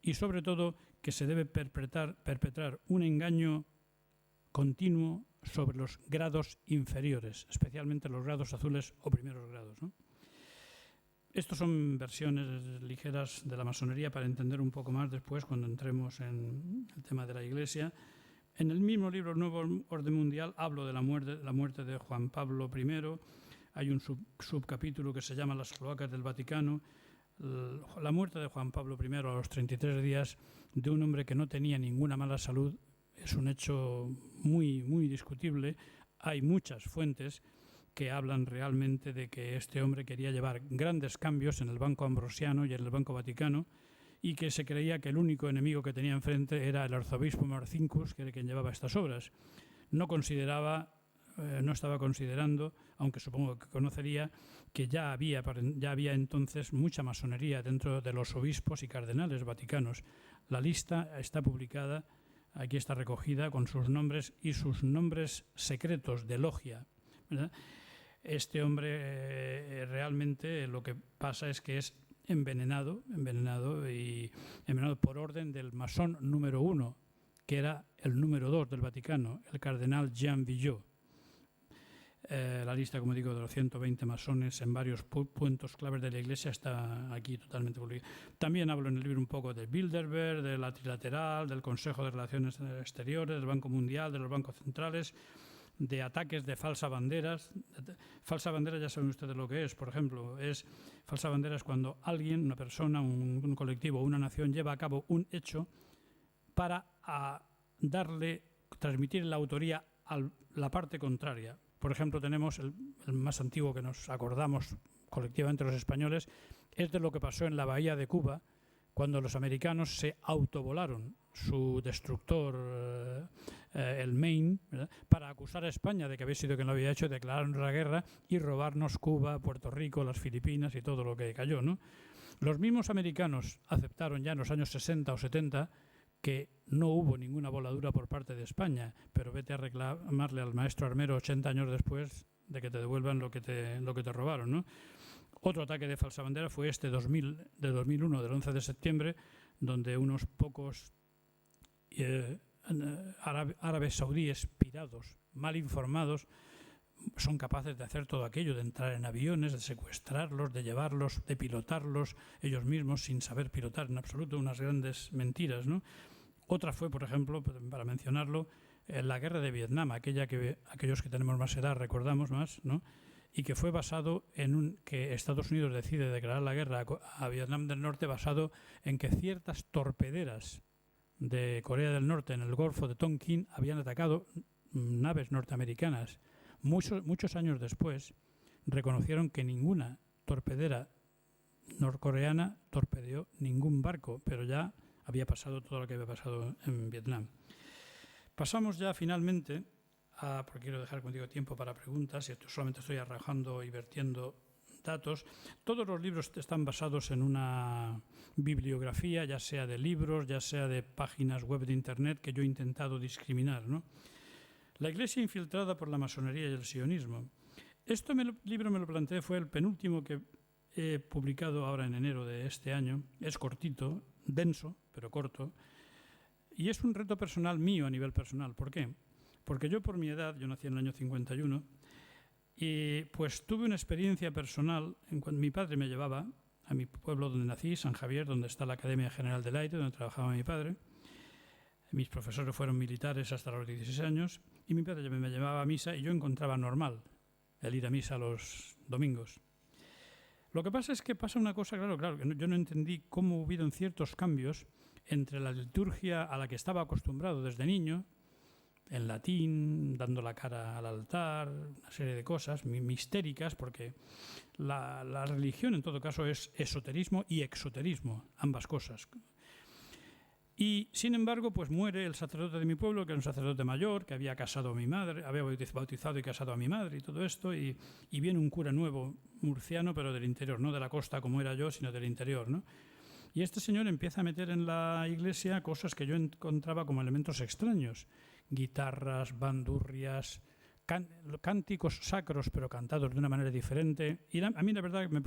y sobre todo que se debe perpetrar un engaño continuo sobre los grados inferiores, especialmente los grados azules o primeros grados, ¿no? Estos son versiones ligeras de la masonería para entender un poco más después cuando entremos en el tema de la Iglesia. En el mismo libro, El Nuevo Orden Mundial, hablo de la muerte de Juan Pablo I. Hay un subcapítulo que se llama Las cloacas del Vaticano. La muerte de Juan Pablo I a los 33 días de un hombre que no tenía ninguna mala salud es un hecho muy, muy discutible. Hay muchas fuentes que hablan realmente de que este hombre quería llevar grandes cambios en el Banco Ambrosiano y en el Banco Vaticano y que se creía que el único enemigo que tenía enfrente era el arzobispo Marcinkus, que era quien llevaba estas obras. No estaba considerando, aunque supongo que conocería, que ya había entonces mucha masonería dentro de los obispos y cardenales vaticanos. La lista está publicada, aquí está recogida con sus nombres y sus nombres secretos de logia, ¿verdad? Este hombre realmente lo que pasa es que es envenenado por orden del masón número 1, que era el número 2 del Vaticano, el cardenal Jean Villot. La lista, como digo, de los 120 masones en varios puntos claves de la Iglesia está aquí totalmente publicada. También hablo en el libro un poco de Bilderberg, de la Trilateral, del Consejo de Relaciones Exteriores, del Banco Mundial, de los bancos centrales, de ataques de falsa banderas. Falsa bandera, ya saben ustedes lo que es. Por ejemplo, falsa bandera es cuando alguien, una persona, un colectivo o una nación lleva a cabo un hecho para transmitir la autoría a la parte contraria. Por ejemplo, tenemos el más antiguo que nos acordamos colectivamente los españoles, es de lo que pasó en la bahía de Cuba, cuando los americanos se autovolaron su destructor, el Maine, ¿verdad?, para acusar a España de que había sido quien lo había hecho, declararnos la guerra y robarnos Cuba, Puerto Rico, las Filipinas y todo lo que cayó, ¿no? Los mismos americanos aceptaron ya en los años 60 o 70 que no hubo ninguna voladura por parte de España, pero vete a reclamarle al maestro armero 80 años después de que te devuelvan lo que te robaron, ¿no? Otro ataque de falsa bandera fue de 2001, del 11 de septiembre, donde unos pocos árabes saudíes pirados, mal informados, son capaces de hacer todo aquello, de entrar en aviones, de secuestrarlos, de llevarlos, de pilotarlos ellos mismos sin saber pilotar en absoluto, unas grandes mentiras, ¿no? Otra fue, por ejemplo, para mencionarlo, la guerra de Vietnam, aquella que aquellos que tenemos más edad recordamos más, ¿no?, y que fue basado en que Estados Unidos decide declarar la guerra a Vietnam del Norte basado en que ciertas torpederas de Corea del Norte en el Golfo de Tonkin habían atacado naves norteamericanas. Muchos años después reconocieron que ninguna torpedera norcoreana torpedeó ningún barco, pero ya había pasado todo lo que había pasado en Vietnam. Pasamos ya finalmente porque quiero dejar contigo tiempo para preguntas, y solamente estoy arrojando y vertiendo datos. Todos los libros están basados en una bibliografía, ya sea de libros, ya sea de páginas web de Internet, que yo he intentado discriminar, ¿no? La Iglesia infiltrada por la masonería y el sionismo. Libro me lo planteé, fue el penúltimo que he publicado ahora en enero de este año. Es cortito, denso, pero corto, y es un reto personal mío a nivel personal. ¿Por qué? Porque yo por mi edad, yo nací en el año 51, y pues tuve una experiencia personal en cuando mi padre me llevaba a mi pueblo donde nací, San Javier, donde está la Academia General del Aire, donde trabajaba mi padre. Mis profesores fueron militares hasta los 16 años y mi padre me llevaba a misa y yo encontraba normal el ir a misa los domingos. Lo que pasa es que pasa una cosa, claro, que yo no entendí cómo hubieron ciertos cambios entre la liturgia a la que estaba acostumbrado desde niño, en latín, dando la cara al altar, una serie de cosas mistéricas, porque la religión en todo caso es esoterismo y exoterismo, ambas cosas. Y sin embargo, pues muere el sacerdote de mi pueblo, que era un sacerdote mayor, que había casado a mi madre, había bautizado y casado a mi madre y todo esto, y viene un cura nuevo, murciano, pero del interior, no de la costa como era yo, sino del interior, ¿no? Y este señor empieza a meter en la iglesia cosas que yo encontraba como elementos extraños, guitarras, bandurrias, cánticos sacros, pero cantados de una manera diferente. Y a mí la verdad me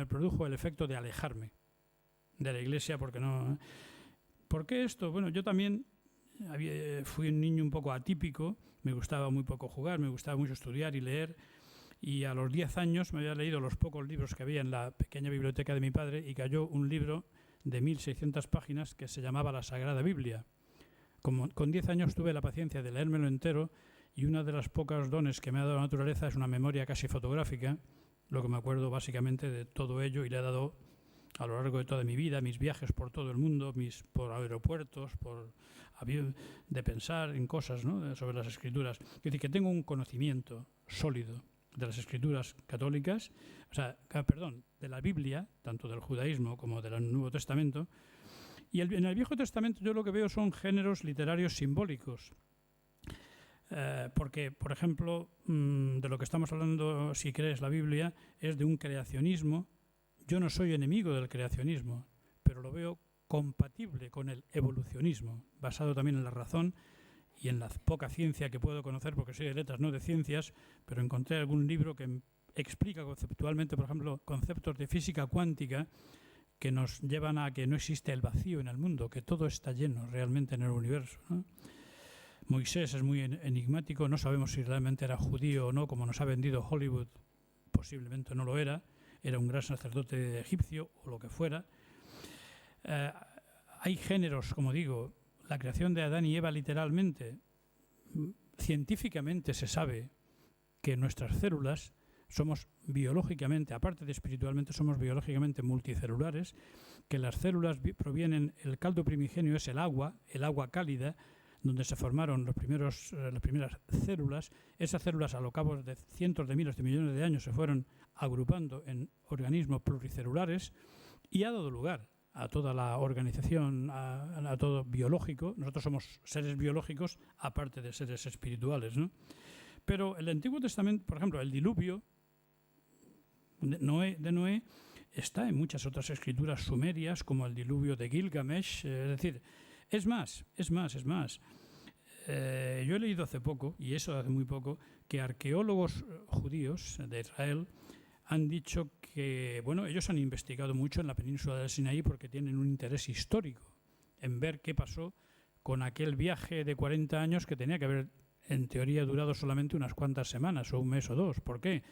produjo el efecto de alejarme de la iglesia, porque no... ¿Por qué esto? Bueno, yo también fui un niño un poco atípico, me gustaba muy poco jugar, me gustaba mucho estudiar y leer, y a los 10 años me había leído los pocos libros que había en la pequeña biblioteca de mi padre y cayó un libro de 1600 páginas que se llamaba La Sagrada Biblia. Con 10 años tuve la paciencia de leérmelo entero y una de las pocas dones que me ha dado la naturaleza es una memoria casi fotográfica, lo que me acuerdo básicamente de todo ello y le he dado a lo largo de toda mi vida, mis viajes por todo el mundo, por aeropuertos, de pensar en cosas, ¿no?, sobre las escrituras. Es decir, que tengo un conocimiento sólido de las escrituras católicas, de la Biblia, tanto del judaísmo como del Nuevo Testamento. Y en el Viejo Testamento yo lo que veo son géneros literarios simbólicos. Porque, por ejemplo, de lo que estamos hablando, si crees la Biblia, es de un creacionismo. Yo no soy enemigo del creacionismo, pero lo veo compatible con el evolucionismo, basado también en la razón y en la poca ciencia que puedo conocer, porque soy de letras, no de ciencias, pero encontré algún libro que explica conceptualmente, por ejemplo, conceptos de física cuántica que nos llevan a que no existe el vacío en el mundo, que todo está lleno realmente en el universo, ¿no? Moisés es muy enigmático, no sabemos si realmente era judío o no, como nos ha vendido Hollywood, posiblemente no lo era un gran sacerdote egipcio o lo que fuera. Hay géneros, como digo, la creación de Adán y Eva literalmente, científicamente se sabe que nuestras células somos biológicamente, aparte de espiritualmente, somos biológicamente multicelulares, que las células provienen, el caldo primigenio es el agua cálida, donde se formaron las primeras células. Esas células a lo cabo de cientos de miles de millones de años se fueron agrupando en organismos pluricelulares y ha dado lugar a toda la organización, a todo biológico. Nosotros somos seres biológicos aparte de seres espirituales, ¿no? Pero el Antiguo Testamento, por ejemplo, el diluvio de Noé está en muchas otras escrituras sumerias, como el diluvio de Gilgamesh. Es decir, es más. Yo he leído hace poco, y eso hace muy poco, que arqueólogos judíos de Israel han dicho que, bueno, ellos han investigado mucho en la península del Sinaí porque tienen un interés histórico en ver qué pasó con aquel viaje de 40 años que tenía que haber, en teoría, durado solamente unas cuantas semanas o un mes o dos. ¿Por qué?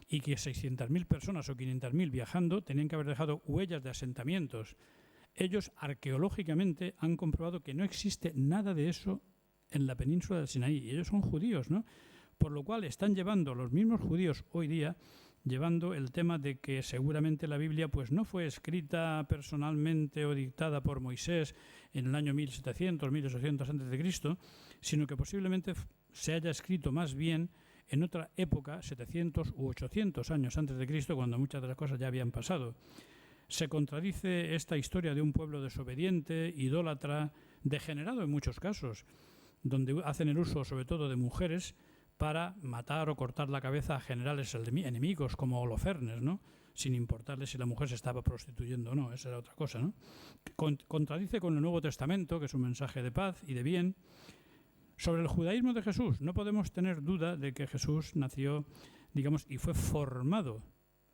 Y que 600.000 personas o 500.000 viajando tenían que haber dejado huellas de asentamientos. Ellos arqueológicamente han comprobado que no existe nada de eso en la península del Sinaí. Y ellos son judíos, ¿no? Por lo cual están llevando, los mismos judíos hoy día, llevando el tema de que seguramente la Biblia pues no fue escrita personalmente o dictada por Moisés en el año 1700, 1800 a.C., sino que posiblemente se haya escrito más bien en otra época, 700 u 800 años antes de Cristo, cuando muchas de las cosas ya habían pasado. Se contradice esta historia de un pueblo desobediente, idólatra, degenerado en muchos casos, donde hacen el uso sobre todo de mujeres para matar o cortar la cabeza a generales enemigos como Holofernes, ¿no?, sin importarle si la mujer se estaba prostituyendo o no. Esa era otra cosa, ¿no? Contradice con el Nuevo Testamento, que es un mensaje de paz y de bien. Sobre el judaísmo de Jesús, no podemos tener duda de que Jesús nació, digamos, y fue formado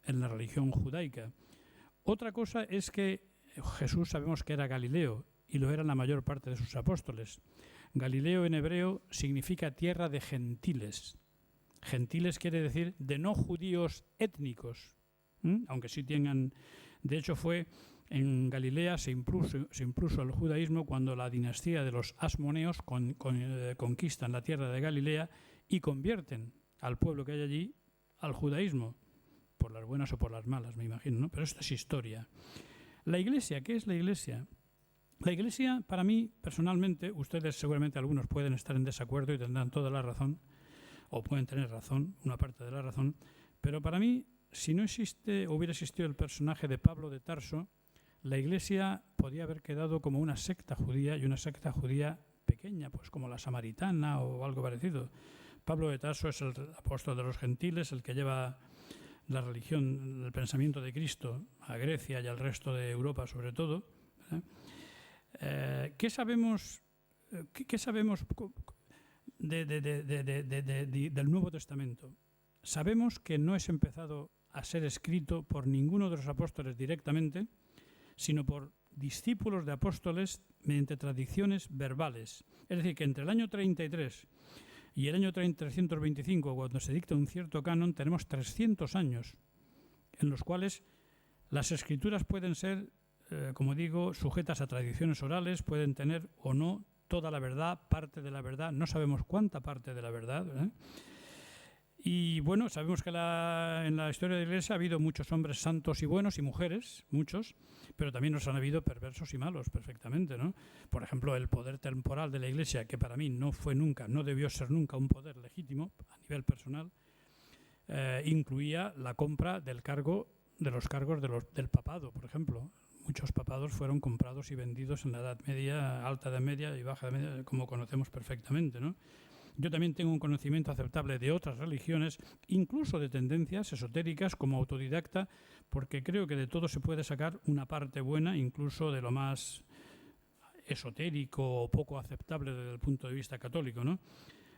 en la religión judaica. Otra cosa es que Jesús sabemos que era Galileo y lo eran la mayor parte de sus apóstoles. Galileo en hebreo significa tierra de gentiles. Gentiles quiere decir de no judíos étnicos, aunque sí tengan... De hecho, fue en Galilea se impuso el judaísmo cuando la dinastía de los asmoneos conquistan la tierra de Galilea y convierten al pueblo que hay allí al judaísmo, por las buenas o por las malas, me imagino, ¿no? Pero esto es historia. La Iglesia, ¿qué es la Iglesia? La Iglesia, para mí, personalmente, ustedes seguramente algunos pueden estar en desacuerdo y tendrán toda la razón, o pueden tener razón, una parte de la razón, pero para mí, si no hubiera existido el personaje de Pablo de Tarso, la Iglesia podía haber quedado como una secta judía, y una secta judía pequeña, pues como la samaritana o algo parecido. Pablo de Tarso es el apóstol de los gentiles, el que lleva la religión, el pensamiento de Cristo a Grecia y al resto de Europa sobre todo. ¿Qué sabemos del Nuevo Testamento? Sabemos que no es empezado a ser escrito por ninguno de los apóstoles directamente, sino por discípulos de apóstoles mediante tradiciones verbales. Es decir, que entre el año 33 y el año 325, cuando se dicta un cierto canon, tenemos 300 años en los cuales las escrituras pueden ser, como digo, sujetas a tradiciones orales, pueden tener o no toda la verdad, parte de la verdad, no sabemos cuánta parte de la verdad, ¿eh? Y bueno, sabemos que en la historia de la Iglesia ha habido muchos hombres santos y buenos y mujeres, muchos, pero también nos han habido perversos y malos, perfectamente, ¿no? Por ejemplo, el poder temporal de la Iglesia, que para mí no debió ser nunca un poder legítimo a nivel personal, incluía la compra de los cargos del papado, por ejemplo. Muchos papados fueron comprados y vendidos en la Edad Media, Alta Edad Media y Baja Edad Media, como conocemos perfectamente, ¿no? Yo también tengo un conocimiento aceptable de otras religiones, incluso de tendencias esotéricas como autodidacta, porque creo que de todo se puede sacar una parte buena, incluso de lo más esotérico o poco aceptable desde el punto de vista católico, ¿no?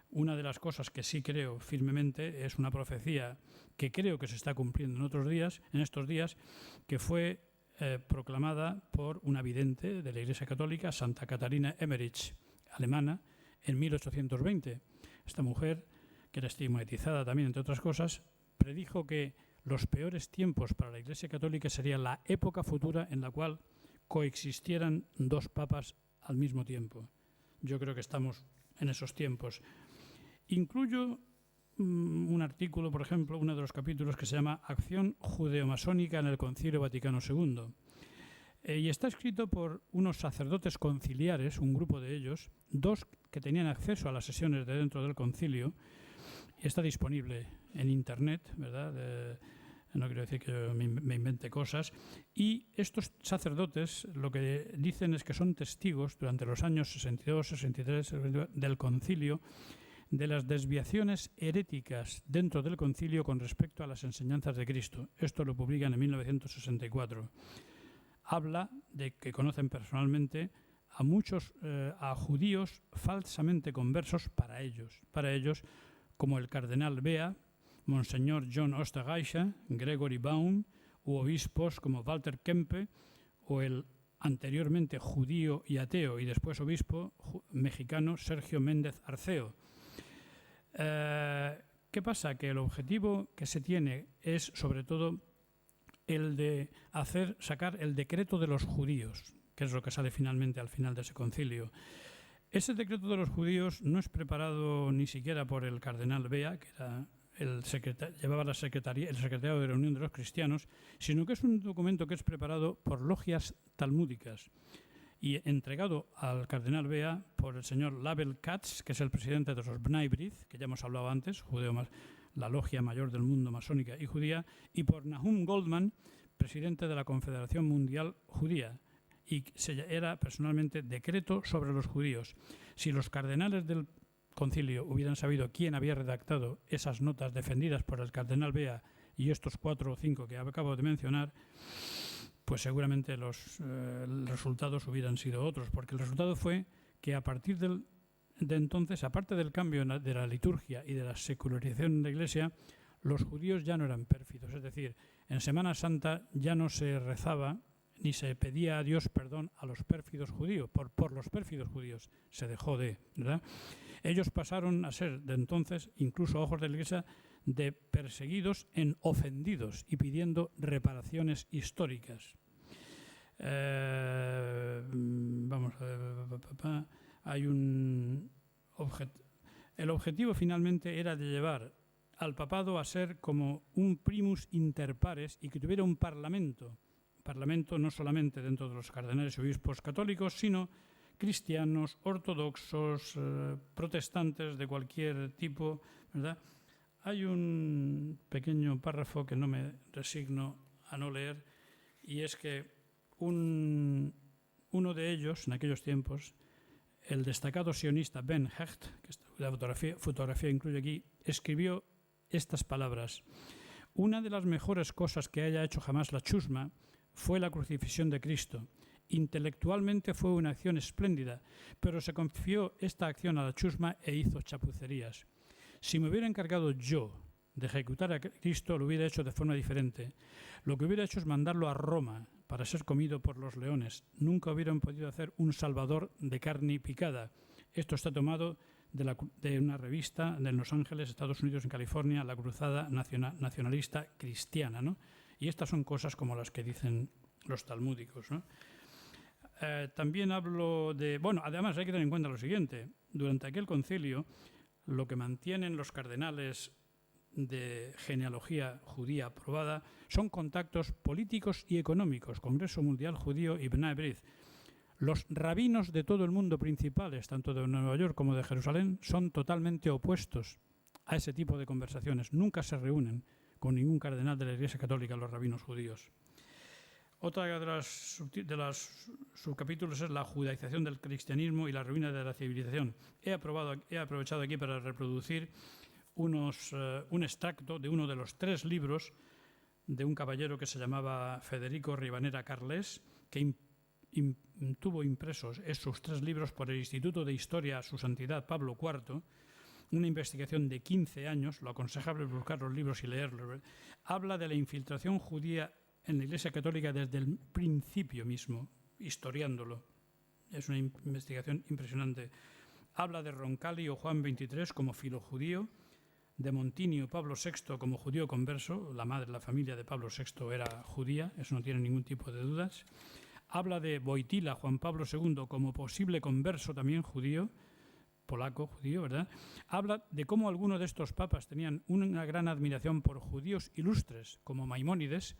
Una de las cosas que sí creo firmemente es una profecía que creo que se está cumpliendo en estos días, que fue proclamada por una vidente de la Iglesia Católica, Santa Catarina Emmerich, alemana, en 1820. Esta mujer, que era estigmatizada también, entre otras cosas, predijo que los peores tiempos para la Iglesia Católica sería la época futura en la cual coexistieran dos papas al mismo tiempo. Yo creo que estamos en esos tiempos. Incluyo un artículo, por ejemplo, uno de los capítulos que se llama Acción judeomasónica en el Concilio Vaticano II. Y está escrito por unos sacerdotes conciliares, un grupo de ellos, dos que tenían acceso a las sesiones de dentro del concilio, y está disponible en Internet, ¿verdad? No quiero decir que yo me invente cosas. Y estos sacerdotes lo que dicen es que son testigos durante los años 62, 63 del concilio de las desviaciones heréticas dentro del concilio con respecto a las enseñanzas de Cristo. Esto lo publican en 1964. Habla de que conocen personalmente a muchos a judíos falsamente conversos para ellos, como el cardenal Bea, Monseñor John Osterreicher, Gregory Baum, u obispos como Walter Kempe, o el anteriormente judío y ateo y después obispo mexicano Sergio Méndez Arceo. ¿Qué pasa? Que el objetivo que se tiene es sobre todo el de sacar el decreto de los judíos, que es lo que sale finalmente al final de ese concilio. Ese decreto de los judíos no es preparado ni siquiera por el cardenal Bea, que era llevaba el secretariado de la Unión de los Cristianos, sino que es un documento que es preparado por logias talmúdicas y entregado al cardenal Bea por el señor Label Katz, que es el presidente de los Bnei B'rith, que ya hemos hablado antes, la logia mayor del mundo masónica y judía, y por Nahum Goldman, presidente de la Confederación Mundial Judía, y era personalmente decreto sobre los judíos. Si los cardenales del concilio hubieran sabido quién había redactado esas notas defendidas por el cardenal Bea y estos 4 o 5 que acabo de mencionar, pues seguramente los resultados hubieran sido otros, porque el resultado fue que a partir de entonces, aparte del cambio de la liturgia y de la secularización de la Iglesia, los judíos ya no eran pérfidos, es decir, en Semana Santa ya no se rezaba ni se pedía a Dios perdón a los pérfidos judíos, por los pérfidos judíos, se dejó de, ¿verdad? Ellos pasaron a ser, de entonces, incluso a ojos de la Iglesia, de perseguidos en ofendidos y pidiendo reparaciones históricas. Vamos a ver, hay el objetivo finalmente era de llevar al papado a ser como un primus inter pares y que tuviera un parlamento no solamente dentro de los cardenales y obispos católicos, sino cristianos, ortodoxos, protestantes de cualquier tipo, ¿verdad? Hay un pequeño párrafo que no me resigno a no leer, y es que uno de ellos, en aquellos tiempos, el destacado sionista Ben Hecht, que la fotografía incluye aquí, escribió estas palabras: una de las mejores cosas que haya hecho jamás la chusma fue la crucifixión de Cristo. Intelectualmente fue una acción espléndida, pero se confió esta acción a la chusma e hizo chapucerías. Si me hubiera encargado yo de ejecutar a Cristo, lo hubiera hecho de forma diferente. Lo que hubiera hecho es mandarlo a Roma para ser comido por los leones. Nunca hubieran podido hacer un salvador de carne picada. Esto está tomado de una revista de Los Ángeles, Estados Unidos, en California, la Cruzada Nacionalista Cristiana, ¿no? Y estas son cosas como las que dicen los talmúdicos, ¿no? También hablo de... Bueno, además hay que tener en cuenta lo siguiente. Durante aquel concilio, lo que mantienen los cardenales de genealogía judía aprobada son contactos políticos y económicos, Congreso Mundial Judío y Bnai B'rith. Los rabinos de todo el mundo principales, tanto de Nueva York como de Jerusalén, son totalmente opuestos a ese tipo de conversaciones. Nunca se reúnen con ningún cardenal de la Iglesia Católica los rabinos judíos. Otra de las subcapítulos es la judaización del cristianismo y la ruina de la civilización. He aprovechado aquí para reproducir un extracto de uno de los 3 libros de un caballero que se llamaba Federico Rivanera Carles, que tuvo impresos esos 3 libros por el Instituto de Historia Su Santidad Pablo IV, una investigación de 15 años, lo aconsejable es buscar los libros y leerlos. Habla de la infiltración judía en la Iglesia Católica desde el principio mismo, historiándolo. Es una investigación impresionante. Habla de Roncalli o Juan XXIII como filojudío, de Montinio Pablo VI como judío converso, la familia de Pablo VI era judía, eso no tiene ningún tipo de dudas. Habla de Wojtyła Juan Pablo II como posible converso también judío, polaco, judío, ¿verdad? Habla de cómo algunos de estos papas tenían una gran admiración por judíos ilustres, como Maimónides,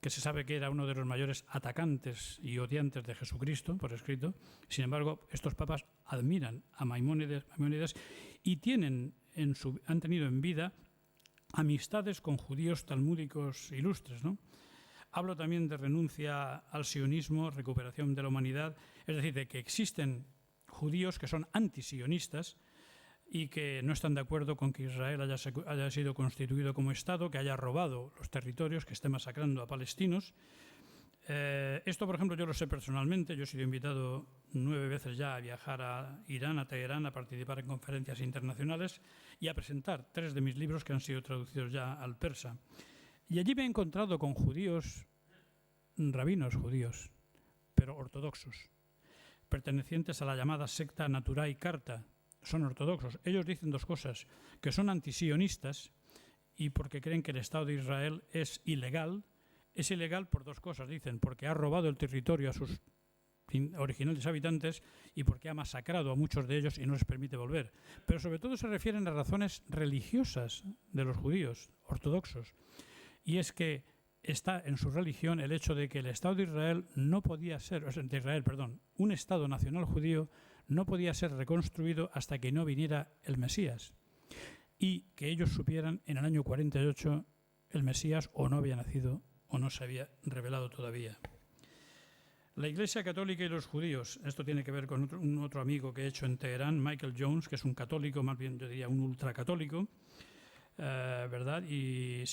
que se sabe que era uno de los mayores atacantes y odiantes de Jesucristo, por escrito. Sin embargo, estos papas admiran a Maimónides y han tenido en vida amistades con judíos talmúdicos ilustres, ¿no? Hablo también de renuncia al sionismo, recuperación de la humanidad, es decir, de que existen judíos que son antisionistas y que no están de acuerdo con que Israel haya sido constituido como Estado, que haya robado los territorios, que esté masacrando a palestinos. Esto, por ejemplo, yo lo sé personalmente. Yo he sido invitado 9 veces ya a viajar a Irán, a Teherán, a participar en conferencias internacionales y a presentar 3 de mis libros que han sido traducidos ya al persa. Y allí me he encontrado con judíos, rabinos judíos, pero ortodoxos, pertenecientes a la llamada secta Naturai Karta. Son ortodoxos. Ellos dicen 2 cosas: que son antisionistas y porque creen que el Estado de Israel es ilegal. Es ilegal por 2 cosas, dicen: porque ha robado el territorio a sus originales habitantes y porque ha masacrado a muchos de ellos y no les permite volver. Pero sobre todo se refieren a razones religiosas de los judíos ortodoxos. Y es que está en su religión el hecho de que el Estado de Israel no podía ser, un Estado nacional judío no podía ser reconstruido hasta que no viniera el Mesías, y que ellos supieran en el año 48 el Mesías o no había nacido o no se había revelado todavía. La Iglesia Católica y los judíos, esto tiene que ver con un otro amigo que he hecho en Teherán, Michael Jones, que es un católico, más bien yo diría un ultracatólico, ¿verdad? Y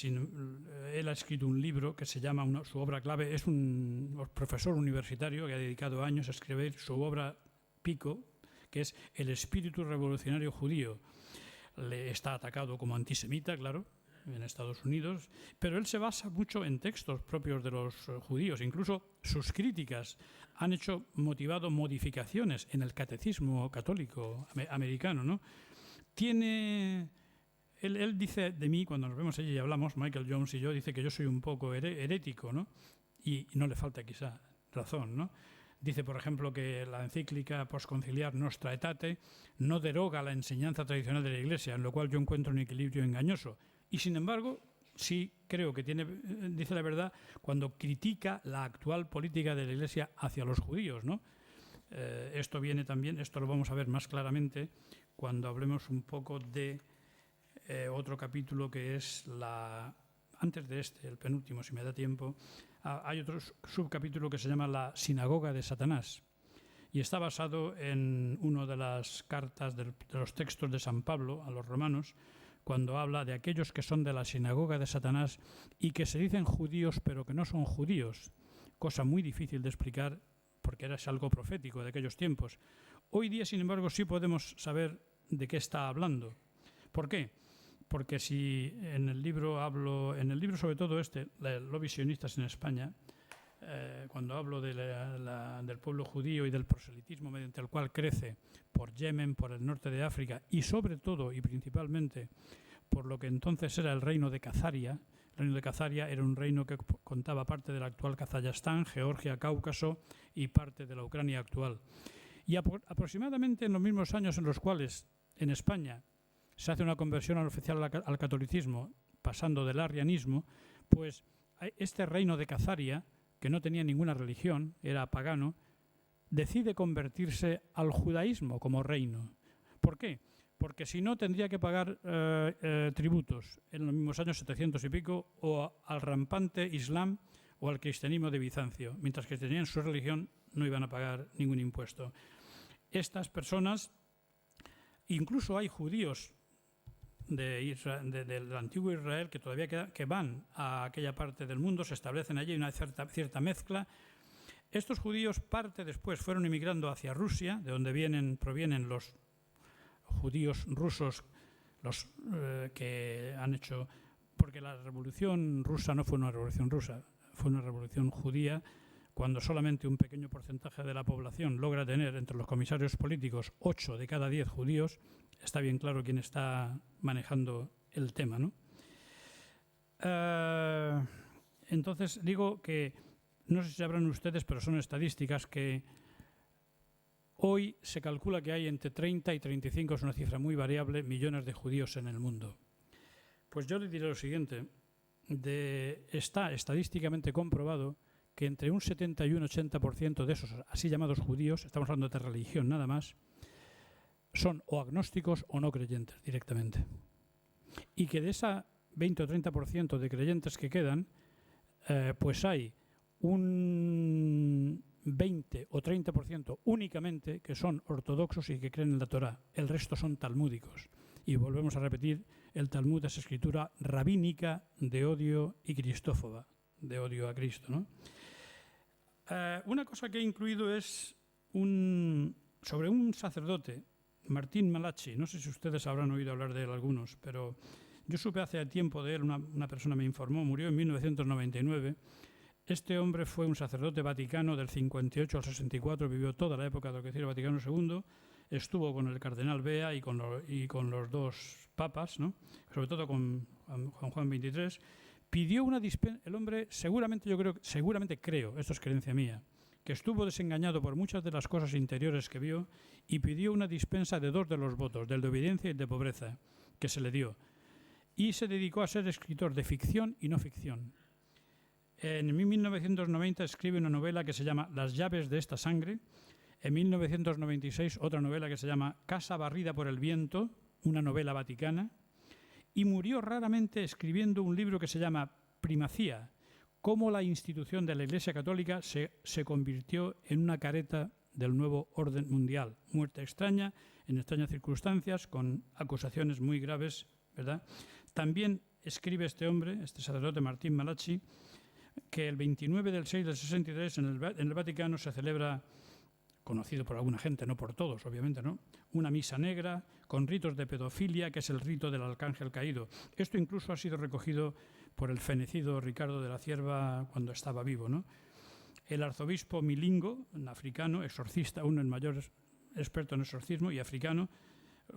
él ha escrito un libro que se llama, su obra clave, es un profesor universitario que ha dedicado años a escribir su obra pico, que es El espíritu revolucionario judío. Le está atacado como antisemita, claro, en Estados Unidos, pero él se basa mucho en textos propios de los judíos. Incluso sus críticas han motivado modificaciones en el catecismo católico americano, ¿no? Él dice de mí, cuando nos vemos allí y hablamos, Michael Jones y yo, dice que yo soy un poco herético, ¿no? Y no le falta quizá razón, ¿no? Dice, por ejemplo, que la encíclica postconciliar Nostra Aetate no deroga la enseñanza tradicional de la Iglesia, en lo cual yo encuentro un equilibrio engañoso. Y, sin embargo, sí creo que dice la verdad cuando critica la actual política de la Iglesia hacia los judíos, ¿no? Esto lo vamos a ver más claramente cuando hablemos un poco de otro capítulo que es antes de el penúltimo, si me da tiempo. Hay otro subcapítulo que se llama la sinagoga de Satanás y está basado en una de las cartas de los textos de San Pablo a los romanos, cuando habla de aquellos que son de la sinagoga de Satanás y que se dicen judíos pero que no son judíos, cosa muy difícil de explicar porque era algo profético de aquellos tiempos. Hoy día, sin embargo, sí podemos saber de qué está hablando. ¿Por qué? Porque si en el libro sobre todo Los visionistas en España, cuando hablo del pueblo judío y del proselitismo mediante el cual crece por Yemen, por el norte de África y sobre todo y principalmente por lo que entonces era el reino de Khazaria. El reino de Khazaria era un reino que contaba parte del actual Kazajstán, Georgia, Cáucaso y parte de la Ucrania actual. Y aproximadamente en los mismos años en los cuales en España se hace una conversión oficial al catolicismo, pasando del arrianismo, pues este reino de Khazaria, que no tenía ninguna religión, era pagano, decide convertirse al judaísmo como reino. ¿Por qué? Porque si no tendría que pagar tributos en los mismos años 700 y pico o al rampante Islam o al cristianismo de Bizancio, mientras que tenían su religión no iban a pagar ningún impuesto. Estas personas, incluso hay judíos del antiguo Israel que todavía que van a aquella parte del mundo, se establecen allí, una cierta mezcla. Estos judíos después fueron emigrando hacia Rusia, de donde provienen los judíos rusos, que han hecho, porque la revolución rusa no fue una revolución rusa, fue una revolución judía, cuando solamente un pequeño porcentaje de la población logra tener entre los comisarios políticos 8 de cada 10 judíos. Está bien claro quién está manejando el tema, ¿no? Entonces digo que, no sé si sabrán ustedes, pero son estadísticas que hoy se calcula que hay entre 30 y 35, es una cifra muy variable, millones de judíos en el mundo. Pues yo le diré lo siguiente, está estadísticamente comprobado que entre un 70 y un 80% de esos así llamados judíos, estamos hablando de religión nada más, son o agnósticos o no creyentes directamente. Y que de esa 20 o 30% de creyentes que quedan, pues hay un 20 o 30% únicamente que son ortodoxos y que creen en la Torá. El resto son talmúdicos. Y volvemos a repetir, el Talmud es escritura rabínica de odio y cristófoba, de odio a Cristo, ¿no? Una cosa que he incluido es sobre un sacerdote, Martín Malachi. No sé si ustedes habrán oído hablar de él algunos, pero yo supe hace tiempo de él, una persona me informó, murió en 1999. Este hombre fue un sacerdote vaticano del 58 al 64, vivió toda la época del Concilio Vaticano II, estuvo con el cardenal Bea y con los dos papas, ¿no? Sobre todo con Juan XXIII. Pidió una dispensa. El hombre seguramente creo, esto es creencia mía, que estuvo desengañado por muchas de las cosas interiores que vio y pidió una dispensa de 2 de los votos, del de obediencia y el de pobreza, que se le dio. Y se dedicó a ser escritor de ficción y no ficción. En 1990 escribe una novela que se llama Las llaves de esta sangre. En 1996 otra novela que se llama Casa barrida por el viento, una novela vaticana. Y murió raramente escribiendo un libro que se llama Primacía, cómo la institución de la Iglesia Católica se convirtió en una careta del nuevo orden mundial. Muerte extraña, en extrañas circunstancias, con acusaciones muy graves, ¿verdad? También escribe este hombre, este sacerdote Martín Malachi, que el 29 del 6 del 63 en el Vaticano se celebra, conocido por alguna gente, no por todos, obviamente, ¿no?, una misa negra, con ritos de pedofilia, que es el rito del arcángel caído. Esto incluso ha sido recogido por el fenecido Ricardo de la Cierva cuando estaba vivo, ¿no? El arzobispo Milingo, un africano, exorcista, uno de los mayores expertos en exorcismo y africano,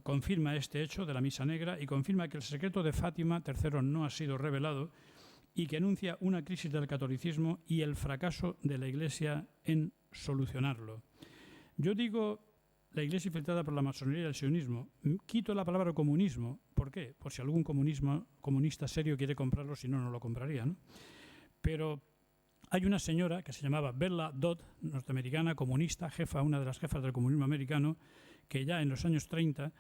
confirma este hecho de la misa negra y confirma que el secreto de Fátima III no ha sido revelado y que anuncia una crisis del catolicismo y el fracaso de la Iglesia en solucionarlo. Yo digo la Iglesia infiltrada por la masonería y el sionismo. Quito la palabra comunismo. ¿Por qué? Por si algún comunista serio quiere comprarlo, si no, no lo compraría, ¿no? Pero hay una señora que se llamaba Bella Dodd, norteamericana, comunista, una de las jefas del comunismo americano, que ya en los años 30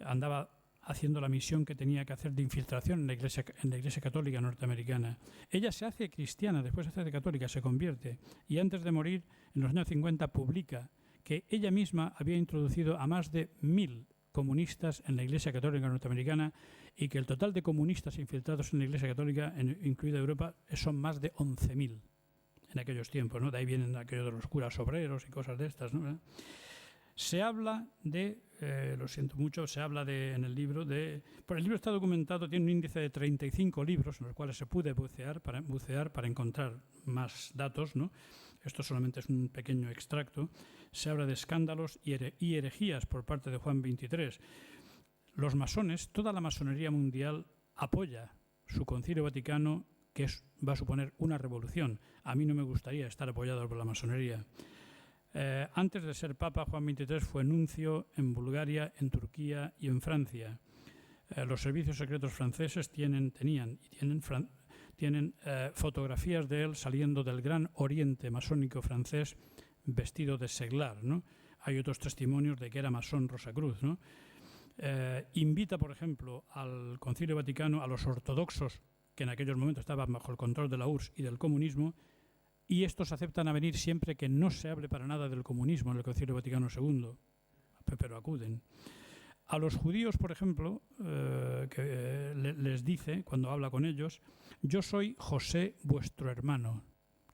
andaba haciendo la misión que tenía que hacer de infiltración en la Iglesia Católica norteamericana. Ella se hace cristiana, después se hace católica, se convierte, y antes de morir, en los años 50, publica que ella misma había introducido a más de 1000 comunistas en la Iglesia Católica norteamericana y que el total de comunistas infiltrados en la Iglesia Católica, incluida Europa, son más de 11.000 en aquellos tiempos, ¿no? De ahí vienen aquellos de los curas obreros y cosas de estas, ¿no? Se habla de, lo siento mucho, se habla de, en el libro de... Pues el libro está documentado, tiene un índice de 35 libros en los cuales se puede bucear para encontrar más datos, ¿no? Esto solamente es un pequeño extracto. Se habla de escándalos y herejías por parte de Juan XXIII. Los masones, toda la masonería mundial apoya su concilio vaticano, que va a suponer una revolución. A mí no me gustaría estar apoyado por la masonería. Antes de ser papa, Juan XXIII fue nuncio en Bulgaria, en Turquía y en Francia. Los servicios secretos franceses tienen fotografías de él saliendo del gran oriente masónico francés vestido de seglar, ¿no? Hay otros testimonios de que era masón Rosacruz, ¿no? Invita, por ejemplo, al Concilio Vaticano a los ortodoxos, que en aquellos momentos estaban bajo el control de la URSS y del comunismo, y estos aceptan a venir siempre que no se hable para nada del comunismo en el Concilio Vaticano II, pero acuden. A los judíos, por ejemplo, les dice, cuando habla con ellos, yo soy José vuestro hermano.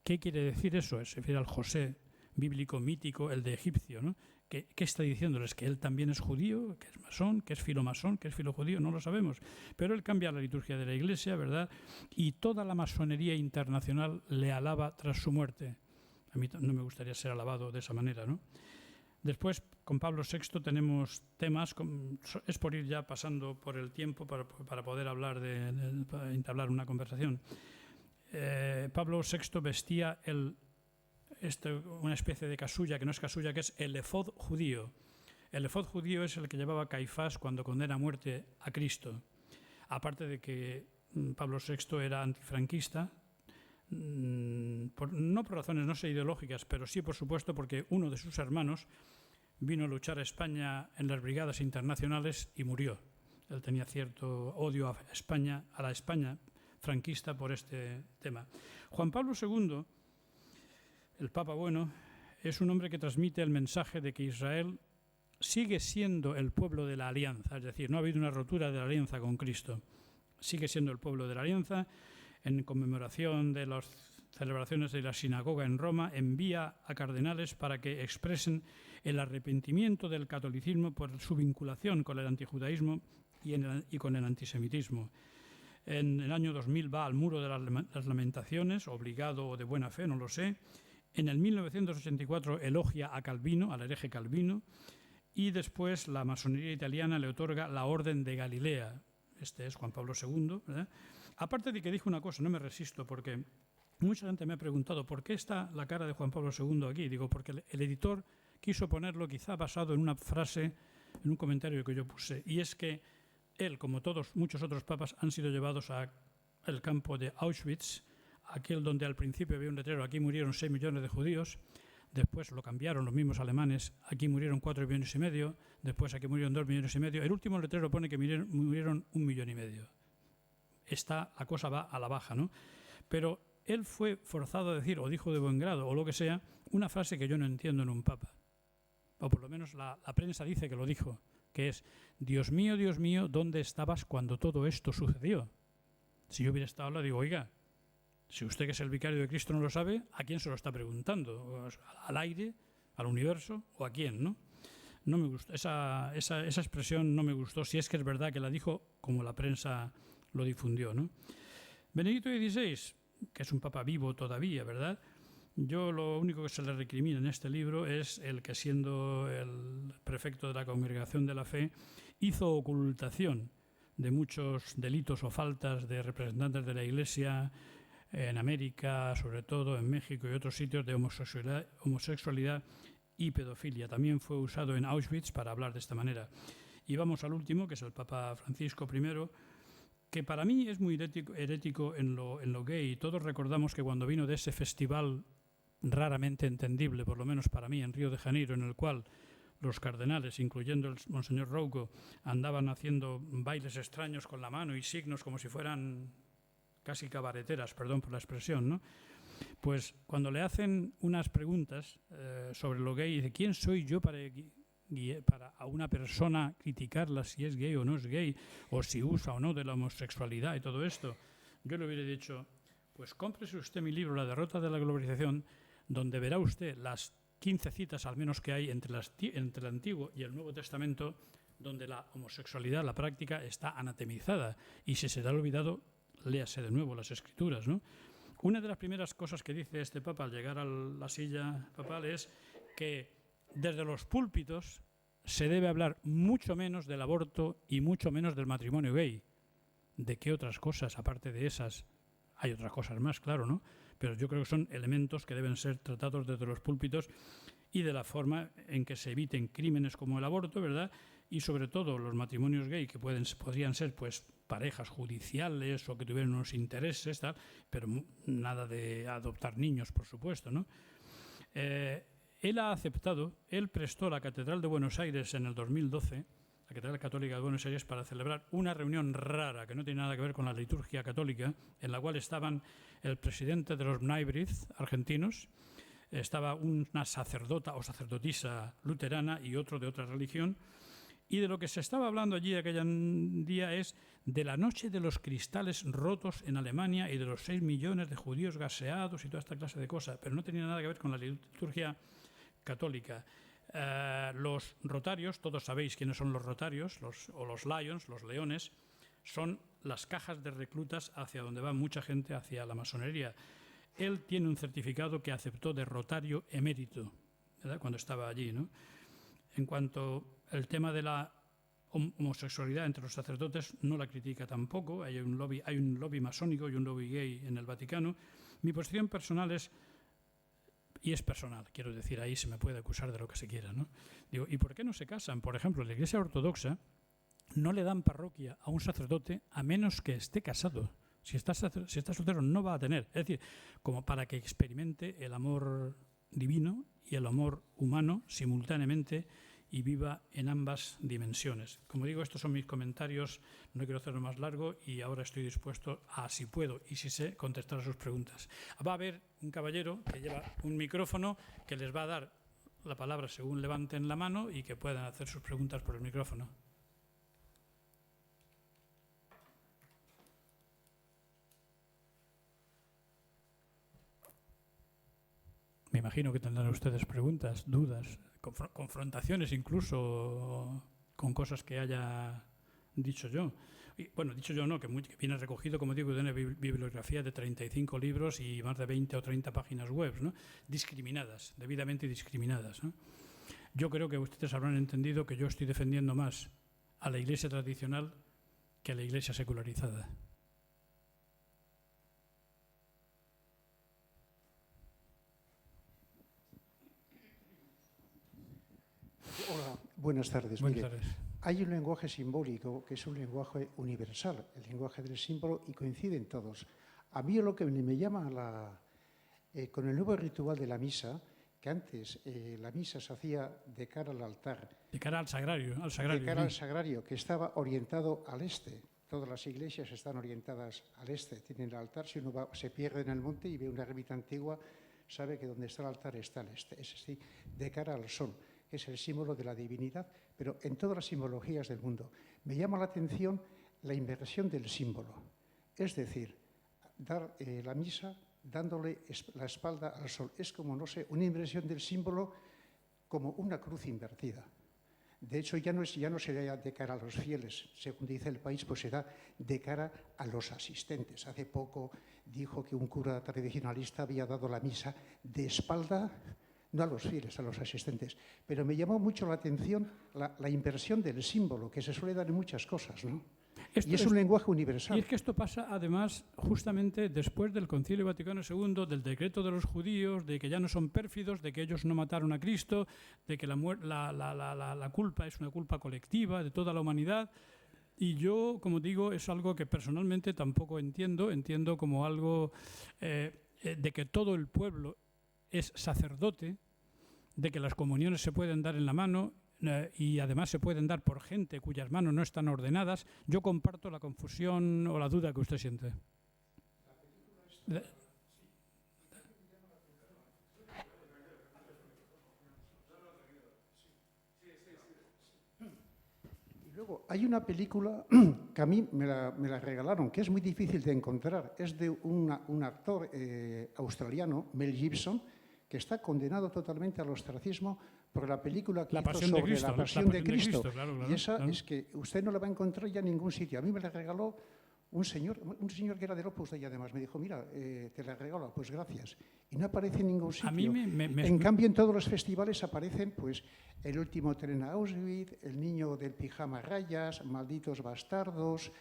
¿Qué quiere decir eso? Se refiere al José bíblico mítico, el de egipcio, ¿no? ¿Qué está diciéndoles? ¿Que él también es judío? ¿Que es masón? ¿Que es filomasón? ¿Que es filojudío? No lo sabemos. Pero él cambia la liturgia de la Iglesia, ¿verdad? Y toda la masonería internacional le alaba tras su muerte. A mí no me gustaría ser alabado de esa manera, ¿no? Después, con Pablo VI tenemos temas, es por ir ya pasando por el tiempo para poder hablar para entablar una conversación. Pablo VI vestía una especie de casulla, que no es casulla, que es el efod judío. El efod judío es el que llevaba Caifás cuando condena a muerte a Cristo. Aparte de que Pablo VI era antifranquista, no por razones, no sé, ideológicas, pero sí, por supuesto, porque uno de sus hermanos vino a luchar a España en las brigadas internacionales y murió. Él tenía cierto odio a la España franquista por este tema. Juan Pablo II, el Papa Bueno, es un hombre que transmite el mensaje de que Israel sigue siendo el pueblo de la alianza, es decir, no ha habido una rotura de la alianza con Cristo. Sigue siendo el pueblo de la alianza. En conmemoración de las celebraciones de la sinagoga en Roma, envía a cardenales para que expresen el arrepentimiento del catolicismo por su vinculación con el antijudaísmo y con el antisemitismo. En el año 2000 va al Muro de las Lamentaciones, obligado o de buena fe, no lo sé. En el 1984 elogia a Calvino, al hereje Calvino, y después la masonería italiana le otorga la Orden de Galilea. Este es Juan Pablo II, ¿verdad? Aparte de que dijo una cosa, no me resisto, porque mucha gente me ha preguntado ¿por qué está la cara de Juan Pablo II aquí? Digo, porque el editor quiso ponerlo quizá basado en una frase, en un comentario que yo puse, y es que él, como muchos otros papas, han sido llevados al campo de Auschwitz, aquel donde al principio había un letrero, aquí murieron 6 millones de judíos, después lo cambiaron los mismos alemanes, aquí murieron 4,5 millones, después aquí murieron 2,5 millones, el último letrero pone que murieron 1,5 millones. La cosa va a la baja, ¿no? Pero él fue forzado a decir, o dijo de buen grado, o lo que sea, una frase que yo no entiendo en un papa. O por lo menos la prensa dice que lo dijo, que es, Dios mío, ¿dónde estabas cuando todo esto sucedió? Si yo hubiera estado al lado, digo, oiga, si usted que es el vicario de Cristo no lo sabe, ¿a quién se lo está preguntando? ¿Al aire? ¿Al universo? ¿O a quién, no? No me gustó, esa expresión no me gustó, si es que es verdad que la dijo como la prensa lo difundió, ¿no? Benedicto XVI, que es un papa vivo todavía, ¿verdad? Yo lo único que se le recrimina en este libro es el que, siendo el prefecto de la Congregación de la Fe, hizo ocultación de muchos delitos o faltas de representantes de la Iglesia en América, sobre todo en México y otros sitios, de homosexualidad y pedofilia. También fue usado en Auschwitz para hablar de esta manera. Y vamos al último, que es el Papa Francisco I, que para mí es muy herético en lo gay. Todos recordamos que cuando vino de ese festival raramente entendible, por lo menos para mí, en Río de Janeiro, en el cual los cardenales, incluyendo el Monseñor Rouco, andaban haciendo bailes extraños con la mano y signos como si fueran casi cabareteras, perdón por la expresión, ¿no? Pues cuando le hacen unas preguntas sobre lo gay, dice, ¿quién soy yo para a una persona criticarla si es gay o no es gay, o si usa o no de la homosexualidad y todo esto? Yo le hubiera dicho, pues cómprese usted mi libro, La derrota de la globalización, donde verá usted las 15 citas al menos que hay entre el Antiguo y el Nuevo Testamento, donde la homosexualidad, la práctica, está anatemizada. Y si se le ha olvidado, léase de nuevo las Escrituras, ¿no? Una de las primeras cosas que dice este Papa al llegar a la silla papal es que desde los púlpitos se debe hablar mucho menos del aborto y mucho menos del matrimonio gay. ¿De qué otras cosas, aparte de esas? Hay otras cosas más, claro, ¿no? Pero yo creo que son elementos que deben ser tratados desde los púlpitos y de la forma en que se eviten crímenes como el aborto, ¿verdad? Y sobre todo los matrimonios gay, que podrían ser pues parejas judiciales o que tuvieran unos intereses, tal, pero nada de adoptar niños, por supuesto, ¿no? Él ha aceptado, él prestó la Catedral de Buenos Aires en el 2012, la Catedral Católica de Buenos Aires, para celebrar una reunión rara que no tiene nada que ver con la liturgia católica, en la cual estaban el presidente de los B'nai argentinos, estaba una sacerdota o sacerdotisa luterana y otro de otra religión, y de lo que se estaba hablando allí aquel día es de la noche de los cristales rotos en Alemania y de los 6 millones de judíos gaseados y toda esta clase de cosas, pero no tenía nada que ver con la liturgia católica. Los rotarios, todos sabéis quiénes son los rotarios, los lions, los leones, son las cajas de reclutas hacia donde va mucha gente, hacia la masonería. Él tiene un certificado que aceptó de rotario emérito, ¿verdad?, cuando estaba allí, ¿no? En cuanto al tema de la homosexualidad entre los sacerdotes, no la critica tampoco. Hay un lobby masónico y un lobby gay en el Vaticano. Mi posición personal es, y es personal, quiero decir, ahí se me puede acusar de lo que se quiera, ¿no? Digo, ¿y por qué no se casan? Por ejemplo, en la Iglesia Ortodoxa no le dan parroquia a un sacerdote a menos que esté casado. Si está soltero no va a tener. Es decir, como para que experimente el amor divino y el amor humano simultáneamente y viva en ambas dimensiones. Como digo, estos son mis comentarios, no quiero hacerlo más largo y ahora estoy dispuesto a, si puedo y si sé, contestar a sus preguntas. Va a haber un caballero que lleva un micrófono que les va a dar la palabra según levanten la mano y que puedan hacer sus preguntas por el micrófono. Me imagino que tendrán ustedes preguntas, dudas, confrontaciones incluso con cosas que haya dicho yo. Y, bueno, dicho yo no, que viene recogido, como digo, de una bibliografía de 35 libros y más de 20 o 30 páginas web, ¿no? Discriminadas, debidamente discriminadas, ¿no? Yo creo que ustedes habrán entendido que yo estoy defendiendo más a la Iglesia tradicional que a la Iglesia secularizada. Hola, buenas tardes. Buenas tardes. Hay un lenguaje simbólico que es un lenguaje universal, el lenguaje del símbolo, y coinciden todos. A mí lo que me llama con el nuevo ritual de la misa, que antes la misa se hacía de cara al altar. De cara al sagrario. De cara al sagrario, que estaba orientado al este. Todas las iglesias están orientadas al este, tienen el altar. Si uno se pierde en el monte y ve una ermita antigua, sabe que donde está el altar está al este. Es así, de cara al sol, que es el símbolo de la divinidad, pero en todas las simbologías del mundo. Me llama la atención la inversión del símbolo. Es decir, dar la misa dándole la espalda al sol. Es como, no sé, una inversión del símbolo como una cruz invertida. De hecho, ya no será de cara a los fieles, según dice El País, pues será de cara a los asistentes. Hace poco dijo que un cura tradicionalista había dado la misa de espalda, no a los fieles, a los asistentes. Pero me llamó mucho la atención la inversión del símbolo, que se suele dar en muchas cosas, ¿no? Y es un lenguaje universal. Y es que esto pasa, además, justamente después del Concilio Vaticano II, del decreto de los judíos, de que ya no son pérfidos, de que ellos no mataron a Cristo, de que la culpa es una culpa colectiva de toda la humanidad. Y yo, como digo, es algo que personalmente tampoco entiendo. Entiendo como algo de que todo el pueblo es sacerdote, de que las comuniones se pueden dar en la mano y además se pueden dar por gente cuyas manos no están ordenadas. Yo comparto la confusión o la duda que usted siente. Y luego hay una película que a mí me la regalaron, que es muy difícil de encontrar. Es de un actor australiano, Mel Gibson, que está condenado totalmente al ostracismo por la película que hizo sobre la Pasión de Cristo. Claro, y esa es que usted no la va a encontrar ya en ningún sitio. A mí me la regaló un señor que era del Opus Dei, además. Me dijo, mira, te la regalo, pues gracias. Y no aparece en ningún sitio. A mí en cambio, en todos los festivales aparecen pues El último tren a Auschwitz, El niño del pijama a rayas, Malditos bastardos...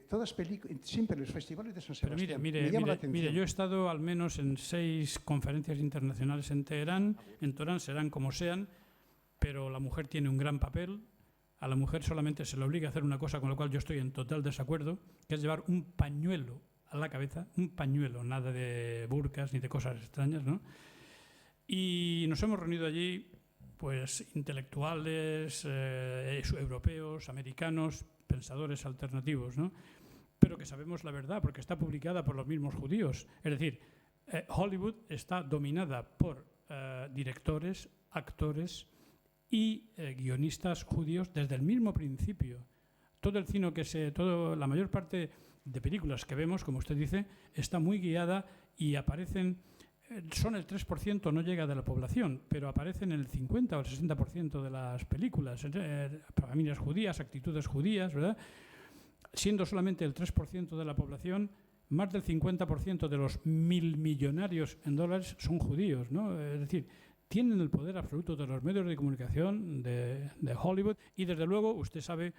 todas películas, siempre en los festivales de San Sebastián. Pero mire, yo he estado al menos en 6 conferencias internacionales en Teherán serán como sean, pero la mujer tiene un gran papel. A la mujer solamente se le obliga a hacer una cosa con la cual yo estoy en total desacuerdo, que es llevar un pañuelo a la cabeza, un pañuelo, nada de burkas ni de cosas extrañas, ¿no? Y nos hemos reunido allí pues intelectuales, europeos, americanos, pensadores alternativos, ¿no? Pero que sabemos la verdad porque está publicada por los mismos judíos. Es decir, Hollywood está dominada por directores, actores y guionistas judíos desde el mismo principio. Todo el cine la mayor parte de películas que vemos, como usted dice, está muy guiada y aparecen. Son el 3%, no llega de la población, pero aparecen el 50 o el 60% de las películas. Familias judías, actitudes judías, ¿verdad? Siendo solamente el 3% de la población, más del 50% de los 1.000 millonarios en dólares son judíos, ¿no? Es decir, tienen el poder absoluto de los medios de comunicación de Hollywood y desde luego usted sabe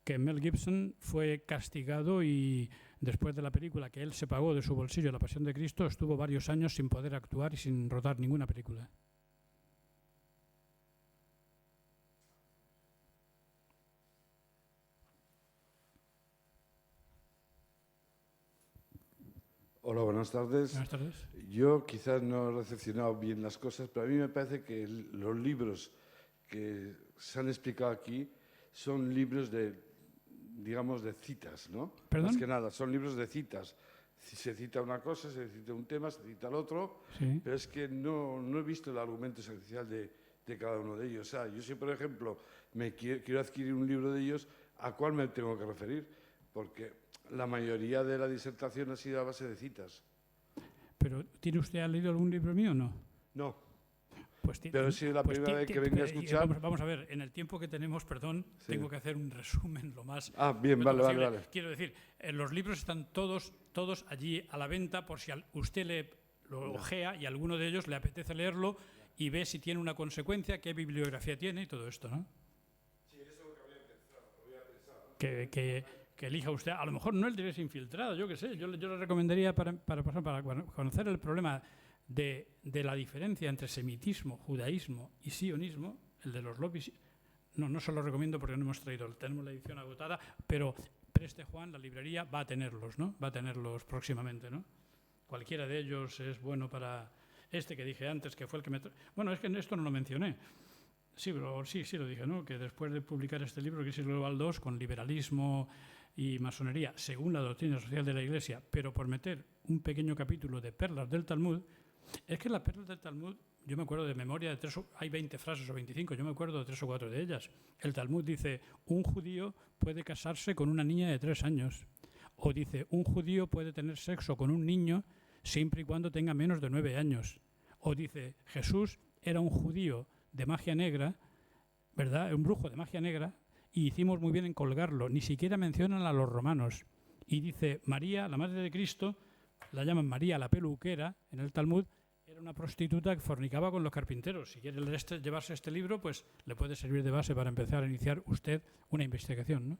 que Mel Gibson fue castigado y después de la película que él se pagó de su bolsillo, La Pasión de Cristo, estuvo varios años sin poder actuar y sin rodar ninguna película. Hola, buenas tardes. Buenas tardes. Yo quizás no he recepcionado bien las cosas, pero a mí me parece que los libros que se han explicado aquí son libros digamos, de citas, ¿no? ¿Perdón? Más que nada, son libros de citas. Se cita una cosa, se cita un tema, se cita el otro, Sí. pero es que no he visto el argumento esencial de cada uno de ellos. O sea, yo si, por ejemplo, quiero adquirir un libro de ellos, ¿a cuál me tengo que referir? Porque la mayoría de la disertación ha sido a base de citas. ¿Pero ha leído algún libro mío o no? No. Pues pero si es la primera vez que venga a escuchar... Vamos a ver, en el tiempo que tenemos, perdón, sí. Tengo que hacer un resumen lo más... bien, vale. Quiero decir, los libros están todos allí a la venta por si usted lo ojea y a alguno de ellos le apetece leerlo y ve si tiene una consecuencia, qué bibliografía tiene y todo esto, ¿no? Sí, eso es lo que había pensado, lo voy a pensar, ¿no? Que elija usted, a lo mejor no el de desinfiltrado, yo qué sé, yo le recomendaría para conocer el problema de la diferencia entre semitismo, judaísmo y sionismo, el de los lobbies, no se lo recomiendo porque no hemos traído, tenemos la edición agotada, pero Preste Juan, la librería, va a tenerlos, ¿no? Va a tenerlos próximamente, ¿no? Cualquiera de ellos es bueno para este que dije antes, que fue el que me... Bueno, es que esto no lo mencioné. Sí, pero sí lo dije, ¿no? Que después de publicar este libro, Crisis Global 2, con liberalismo y masonería, según la doctrina social de la Iglesia, pero por meter un pequeño capítulo de perlas del Talmud, es que las perlas del Talmud, yo me acuerdo de memoria de hay 20 frases o 25, yo me acuerdo de 3 o 4 de ellas. El Talmud dice, un judío puede casarse con una niña de 3 años. O dice, un judío puede tener sexo con un niño siempre y cuando tenga menos de 9 años. O dice, Jesús era un judío de magia negra, ¿verdad? Un brujo de magia negra, y hicimos muy bien en colgarlo. Ni siquiera mencionan a los romanos. Y dice, María, la madre de Cristo, la llaman María la peluquera en el Talmud, era una prostituta que fornicaba con los carpinteros. Si quiere llevarse este libro, pues le puede servir de base para empezar a iniciar usted una investigación, ¿no?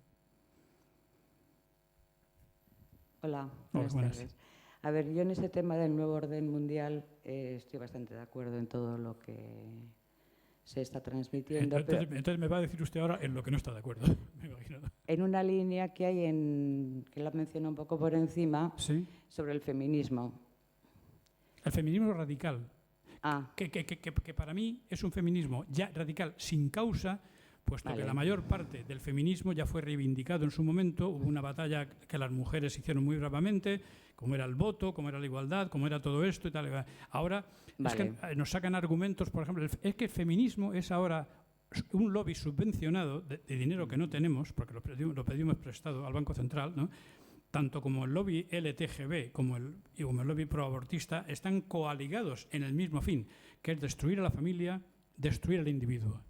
Hola, Buenas. tardes. A ver, yo en ese tema del nuevo orden mundial estoy bastante de acuerdo en todo lo que se está transmitiendo. Entonces me va a decir usted ahora en lo que no está de acuerdo, me imagino. En una línea que hay, que la menciona un poco por encima, ¿Sí? sobre el feminismo. El feminismo radical, Ah, que para mí es un feminismo ya radical sin causa, puesto Vale. que la mayor parte del feminismo ya fue reivindicado en su momento. Hubo una batalla que las mujeres hicieron muy bravamente, como era el voto, como era la igualdad, como era todo esto y tal. Ahora Vale. es que nos sacan argumentos, por ejemplo, es que el feminismo es ahora un lobby subvencionado de dinero que no tenemos, porque lo pedimos prestado al Banco Central, ¿no? Tanto como el lobby LTGB como el lobby proabortista están coaligados en el mismo fin, que es destruir a la familia, destruir al individuo.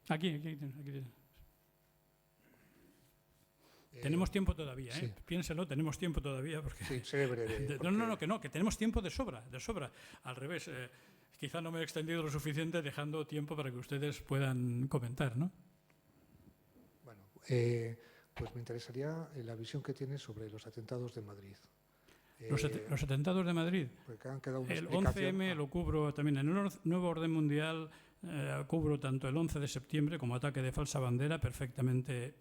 Aquí. Tenemos tiempo todavía, ¿eh? Sí. Piénselo, tenemos tiempo todavía. Porque Sí, seré breve. que tenemos tiempo de sobra. Al revés, quizá no me he extendido lo suficiente dejando tiempo para que ustedes puedan comentar, ¿no? Bueno, pues me interesaría la visión que tienes sobre los atentados de Madrid. Los atentados de Madrid. Porque han quedado una El explicación. 11M lo cubro también. En el nuevo orden mundial cubro tanto el 11 de septiembre como ataque de falsa bandera, perfectamente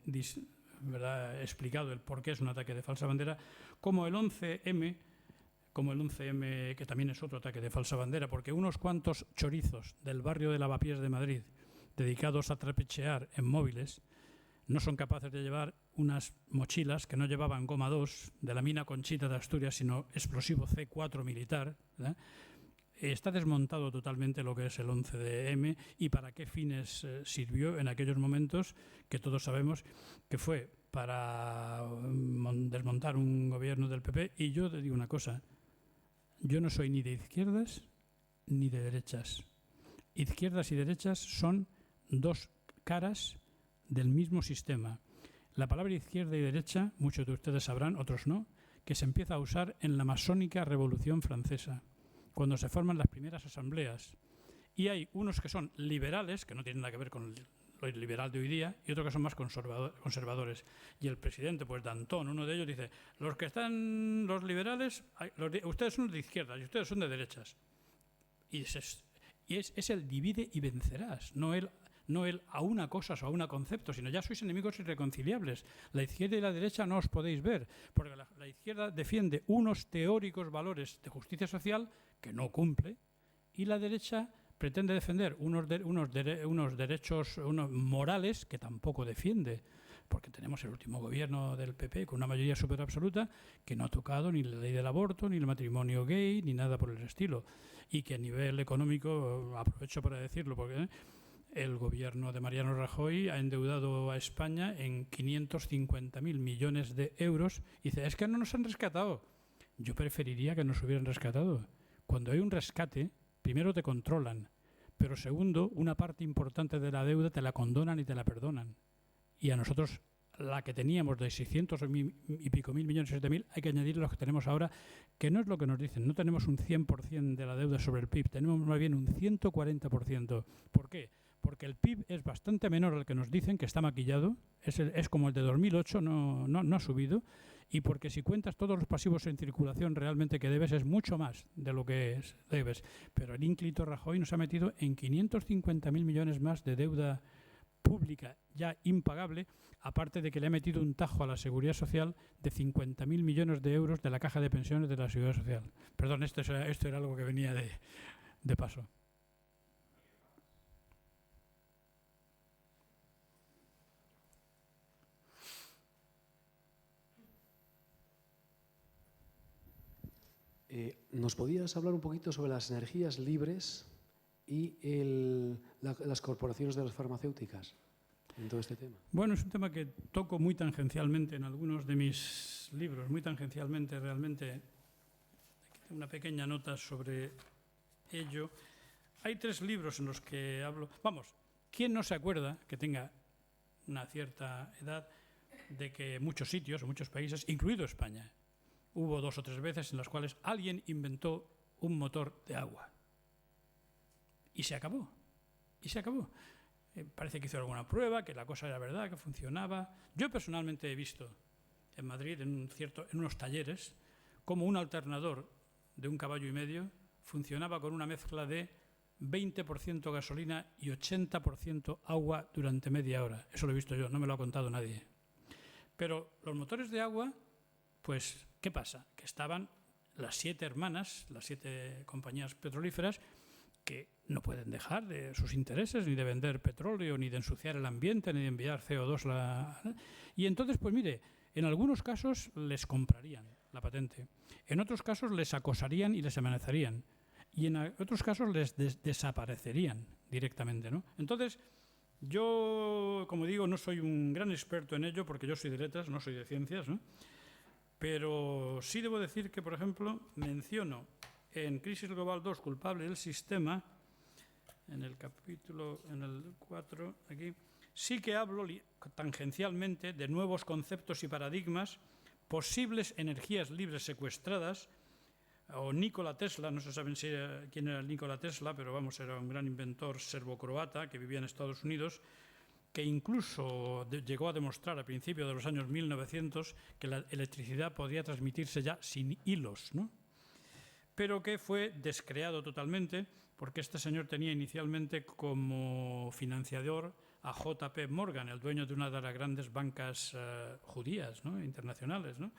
¿verdad? Explicado el por qué es un ataque de falsa bandera, como el 11M, que también es otro ataque de falsa bandera, porque unos cuantos chorizos del barrio de Lavapiés de Madrid, dedicados a trapichear en móviles, no son capaces de llevar unas mochilas que no llevaban goma 2 de la mina Conchita de Asturias, sino explosivo C4 militar, ¿verdad? Está desmontado totalmente lo que es el 11M y para qué fines sirvió en aquellos momentos, que todos sabemos que fue para desmontar un gobierno del PP. Y yo te digo una cosa, yo no soy ni de izquierdas ni de derechas. Izquierdas y derechas son dos caras del mismo sistema. La palabra izquierda y derecha, muchos de ustedes sabrán, otros no, que se empieza a usar en la masónica Revolución Francesa, cuando se forman las primeras asambleas. Y hay unos que son liberales, que no tienen nada que ver con lo liberal de hoy día, y otros que son más conservadores. Y el presidente, pues Danton, uno de ellos, dice, los que están los liberales, ustedes son de izquierdas y ustedes son de derechas. Y es el divide y vencerás, no el a una cosa o a un concepto, sino ya sois enemigos irreconciliables. La izquierda y la derecha no os podéis ver, porque la izquierda defiende unos teóricos valores de justicia social que no cumple, y la derecha pretende defender unos derechos morales que tampoco defiende, porque tenemos el último gobierno del PP con una mayoría súper absoluta que no ha tocado ni la ley del aborto, ni el matrimonio gay, ni nada por el estilo, y que a nivel económico, aprovecho para decirlo, porque el gobierno de Mariano Rajoy ha endeudado a España en 550.000 millones de euros y dice, es que no nos han rescatado. Yo preferiría que nos hubieran rescatado. Cuando hay un rescate, primero te controlan, pero segundo, una parte importante de la deuda te la condonan y te la perdonan. Y a nosotros, la que teníamos de 600 y pico mil millones, 7.000, hay que añadir los que tenemos ahora, que no es lo que nos dicen. No tenemos un 100% de la deuda sobre el PIB, tenemos más bien un 140%. ¿Por qué? Porque el PIB es bastante menor al que nos dicen, que está maquillado, es como el de 2008, no ha subido, y porque si cuentas todos los pasivos en circulación realmente que debes es mucho más de lo que debes. Pero el ínclito Rajoy nos ha metido en 550.000 millones más de deuda pública ya impagable, aparte de que le ha metido un tajo a la Seguridad Social de 50.000 millones de euros de la caja de pensiones de la Seguridad Social. Perdón, esto era algo que venía de paso. ¿Nos podías hablar un poquito sobre las energías libres y las corporaciones de las farmacéuticas en todo este tema? Bueno, es un tema que toco muy tangencialmente en algunos de mis libros, muy tangencialmente realmente. Aquí una pequeña nota sobre ello. Hay 3 libros en los que hablo. Vamos, ¿quién no se acuerda, que tenga una cierta edad, de que en muchos sitios, en muchos países, incluido España, hubo 2 o 3 veces en las cuales alguien inventó un motor de agua? Y se acabó. Y se acabó. Parece que hizo alguna prueba, que la cosa era verdad, que funcionaba. Yo personalmente he visto en Madrid, en unos talleres, como un alternador de 1,5 caballos funcionaba con una mezcla de 20% gasolina y 80% agua durante media hora. Eso lo he visto yo, no me lo ha contado nadie. Pero los motores de agua, pues, ¿qué pasa? Que estaban las 7 hermanas, las 7 compañías petrolíferas, que no pueden dejar de sus intereses, ni de vender petróleo, ni de ensuciar el ambiente, ni de enviar CO2. Y entonces, pues mire, en algunos casos les comprarían la patente, en otros casos les acosarían y les amenazarían, y en otros casos les desaparecerían directamente, ¿no? Entonces, yo, como digo, no soy un gran experto en ello, porque yo soy de letras, no soy de ciencias, ¿no? Pero sí debo decir que, por ejemplo, menciono en Crisis Global 2, culpable del sistema, en el capítulo, en el 4, aquí, sí que hablo tangencialmente de nuevos conceptos y paradigmas, posibles energías libres secuestradas, o Nikola Tesla, no se sabe quién era Nikola Tesla, pero vamos, era un gran inventor serbo-croata que vivía en Estados Unidos, que incluso llegó a demostrar a principios de los años 1900 que la electricidad podía transmitirse ya sin hilos, ¿no? Pero que fue descreado totalmente porque este señor tenía inicialmente como financiador a J.P. Morgan, el dueño de una de las grandes bancas judías, ¿no? Internacionales, ¿no?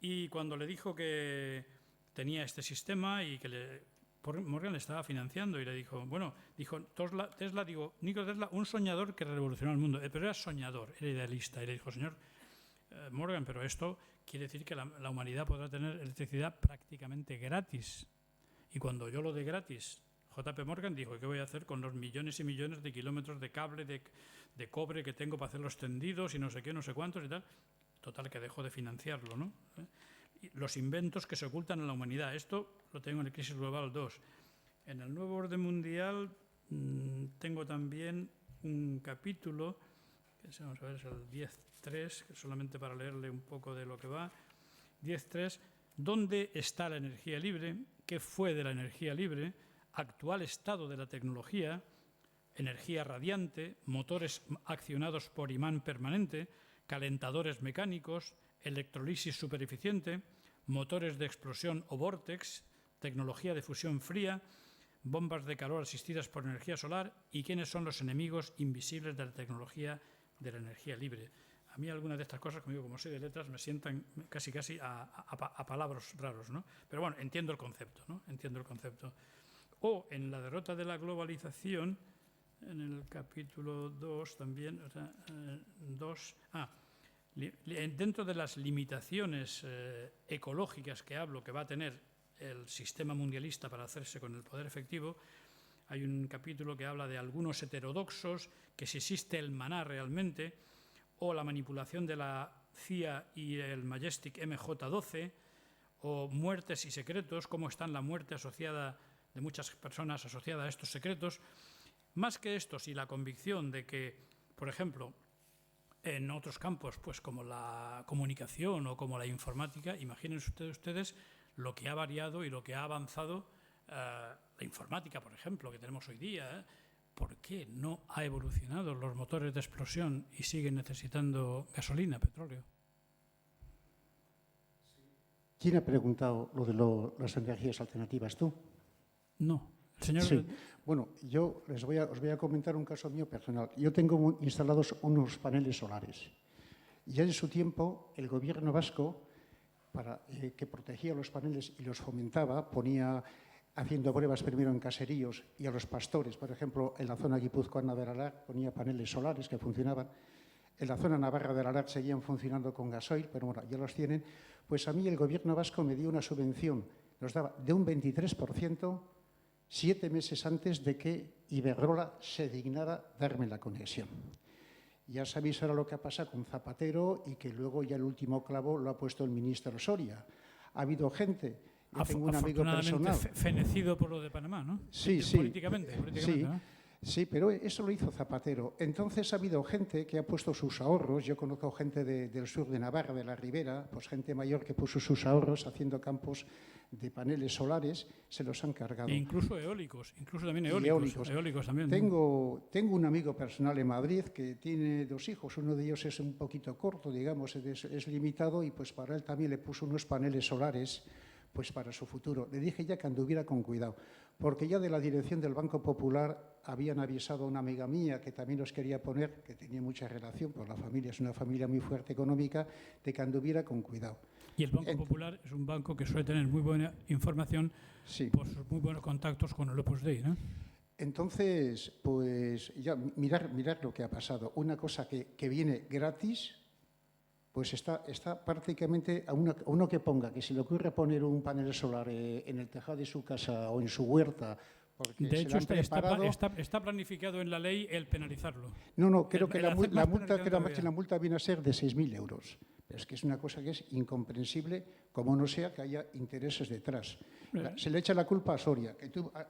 Y cuando le dijo que tenía este sistema y que Morgan le estaba financiando, y le dijo, bueno, dijo Nikola Tesla, un soñador que revolucionó el mundo, pero era soñador, era idealista, y le dijo, señor Morgan, pero esto quiere decir que la humanidad podrá tener electricidad prácticamente gratis. Y cuando yo lo de gratis, J.P. Morgan dijo, ¿qué voy a hacer con los millones y millones de kilómetros de cable de cobre que tengo para hacer los tendidos y no sé qué, no sé cuántos y tal? Total, que dejó de financiarlo, ¿no? Y los inventos que se ocultan en la humanidad. Esto lo tengo en el Crisis Global 2. En el Nuevo Orden Mundial tengo también un capítulo, que vamos a ver, es el 10.3, solamente para leerle un poco de lo que va. 10.3, ¿dónde está la energía libre? ¿Qué fue de la energía libre? Actual estado de la tecnología, energía radiante, motores accionados por imán permanente, calentadores mecánicos, electrolisis supereficiente, motores de explosión o vórtex, tecnología de fusión fría, bombas de calor asistidas por energía solar y quiénes son los enemigos invisibles de la tecnología de la energía libre. A mí algunas de estas cosas, como soy de letras, me sientan casi a palabras raros, ¿no? Pero bueno, entiendo el concepto, ¿no? Entiendo el concepto. O en la derrota de la globalización, en el capítulo 2 también, dentro de las limitaciones ecológicas que hablo que va a tener el sistema mundialista para hacerse con el poder efectivo, hay un capítulo que habla de algunos heterodoxos, que si existe el maná realmente, o la manipulación de la CIA y el Majestic MJ-12, o muertes y secretos, cómo está la muerte asociada de muchas personas asociadas a estos secretos. Más que estos y la convicción de que, por ejemplo, en otros campos, pues como la comunicación o como la informática, imagínense ustedes lo que ha variado y lo que ha avanzado la informática, por ejemplo, que tenemos hoy día. ¿Por qué no ha evolucionado los motores de explosión y siguen necesitando gasolina, petróleo? ¿Quién ha preguntado lo de las energías alternativas? ¿Tú? No. Señor... Sí. Bueno, yo os voy a comentar un caso mío personal. Yo tengo instalados unos paneles solares. Ya en su tiempo, el gobierno vasco, que protegía los paneles y los fomentaba, ponía haciendo pruebas primero en caseríos y a los pastores, por ejemplo, en la zona guipuzcoana de Aralar ponía paneles solares que funcionaban. En la zona navarra de Aralar seguían funcionando con gasoil, pero bueno, ya los tienen. Pues a mí el gobierno vasco me dio una subvención, nos daba de un 23%, 7 meses antes de que Iberdrola se dignara darme la conexión. Ya sabéis ahora lo que ha pasado con Zapatero y que luego ya el último clavo lo ha puesto el ministro Soria. Ha habido gente Yo tengo un amigo Afortunadamente personal. fenecido por lo de Panamá, ¿no? Sí, sí. Políticamente, Sí, ¿no? sí, pero eso lo hizo Zapatero. Entonces ha habido gente que ha puesto sus ahorros. Yo conozco gente del sur de Navarra, de la Ribera, pues gente mayor que puso sus ahorros haciendo campos de paneles solares, se los han cargado. E incluso eólicos, incluso también Y eólicos. Eólicos también. Tengo un amigo personal en Madrid que tiene 2 hijos. Uno de ellos es un poquito corto, digamos, es limitado, y pues para él también le puso unos paneles solares pues para su futuro. Le dije ya que anduviera con cuidado, porque ya de la dirección del Banco Popular habían avisado a una amiga mía que también los quería poner, que tenía mucha relación, pues la familia es una familia muy fuerte económica, de que anduviera con cuidado. Y el Banco Popular es un banco que suele tener muy buena información Sí. por sus muy buenos contactos con el Opus Dei, ¿no? Entonces, pues ya mirar lo que ha pasado. Una cosa que viene gratis, pues está prácticamente a uno que ponga, que se le ocurre poner un panel solar en el tejado de su casa o en su huerta, porque De se hecho, lo han preparado. está planificado en la ley el penalizarlo. No, creo que el la hacer multa, más penalización que la multa viene a ser de 6.000 euros. Es que es una cosa que es incomprensible, como no sea que haya intereses detrás. Se le echa la culpa a Soria,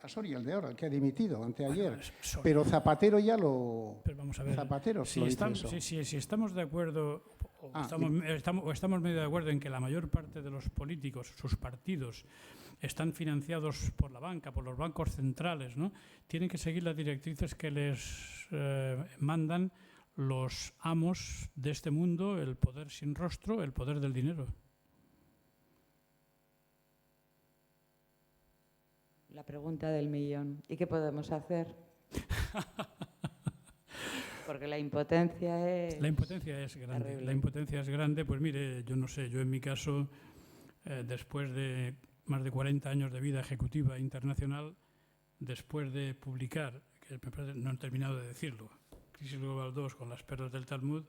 a Soria, el de ahora, el que ha dimitido anteayer. Soria. Pero Zapatero ya lo... Pero vamos a ver, Zapatero si lo hizo estamos, eso. si estamos de acuerdo, o estamos medio de acuerdo en que la mayor parte de los políticos, sus partidos, están financiados por la banca, por los bancos centrales, ¿no? Tienen que seguir las directrices que les mandan los amos de este mundo, el poder sin rostro, el poder del dinero. La pregunta del millón. ¿Y qué podemos hacer? Porque la impotencia es... La impotencia es grande. terrible. La impotencia es grande. Pues mire, yo no sé, yo en mi caso, después de más de 40 años de vida ejecutiva internacional, después de publicar, que me parece, no he terminado de decirlo, Crisis Global 2 con las perlas del Talmud,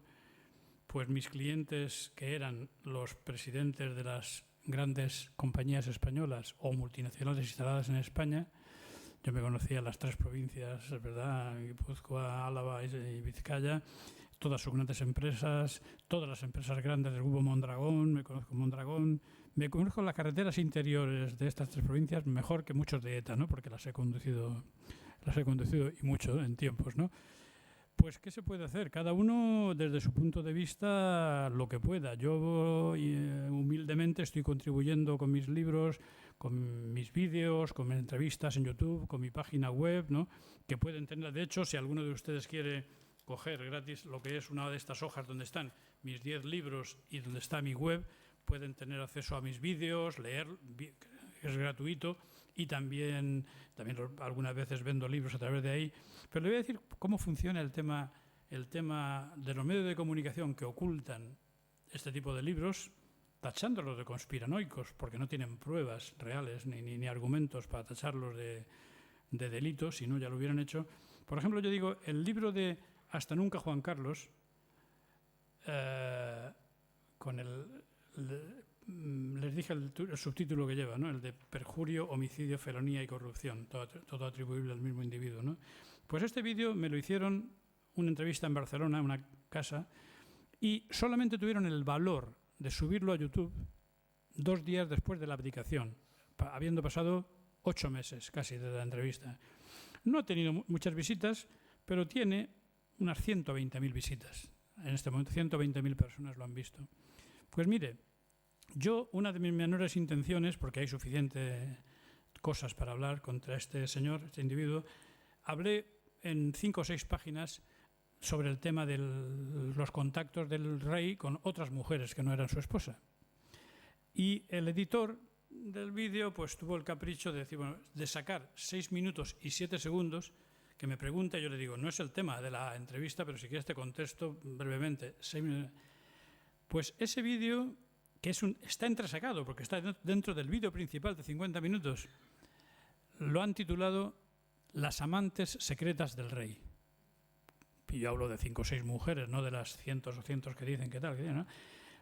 pues mis clientes, que eran los presidentes de las grandes compañías españolas o multinacionales instaladas en España, yo me conocía las 3 provincias, ¿verdad? Guipúzcoa, Álava y Vizcaya, todas sus grandes empresas, todas las empresas grandes del grupo Mondragón, me conozco Mondragón, me conozco las carreteras interiores de estas 3 provincias mejor que muchos de ETA, ¿no? Porque las he conducido y mucho en tiempos, ¿no? Pues, ¿qué se puede hacer? Cada uno, desde su punto de vista, lo que pueda. Yo, humildemente, estoy contribuyendo con mis libros, con mis vídeos, con mis entrevistas en YouTube, con mi página web, ¿no? Que pueden tener. De hecho, si alguno de ustedes quiere coger gratis lo que es una de estas hojas donde están mis 10 libros y donde está mi web, pueden tener acceso a mis vídeos, leer, es gratuito. Y también algunas veces vendo libros a través de ahí. Pero le voy a decir cómo funciona el tema de los medios de comunicación que ocultan este tipo de libros, tachándolos de conspiranoicos, porque no tienen pruebas reales ni argumentos para tacharlos de delitos, si no ya lo hubieran hecho. Por ejemplo, yo digo, el libro de Hasta nunca Juan Carlos, con les dije el subtítulo que lleva, ¿no? El de perjurio, homicidio, felonía y corrupción, todo atribuible al mismo individuo, ¿no? Pues este vídeo me lo hicieron una entrevista en Barcelona, en una casa, y solamente tuvieron el valor de subirlo a YouTube 2 días después de la abdicación, habiendo pasado 8 meses casi desde la entrevista. No ha tenido muchas visitas, pero tiene unas 120.000 visitas. En este momento 120.000 personas lo han visto. Pues mire, yo, una de mis menores intenciones, porque hay suficientes cosas para hablar contra este señor, este individuo, hablé en 5 o 6 páginas sobre el tema de los contactos del rey con otras mujeres que no eran su esposa. Y el editor del vídeo pues tuvo el capricho de decir, bueno, de sacar 6 minutos y 7 segundos, que me pregunta, y yo le digo, no es el tema de la entrevista, pero si quieres te contesto brevemente. Pues ese vídeo, que está entresacado, porque está dentro del vídeo principal de 50 minutos, lo han titulado Las amantes secretas del rey. Y yo hablo de 5 o 6 mujeres, no de las cientos o cientos que dicen que tal, ¿no?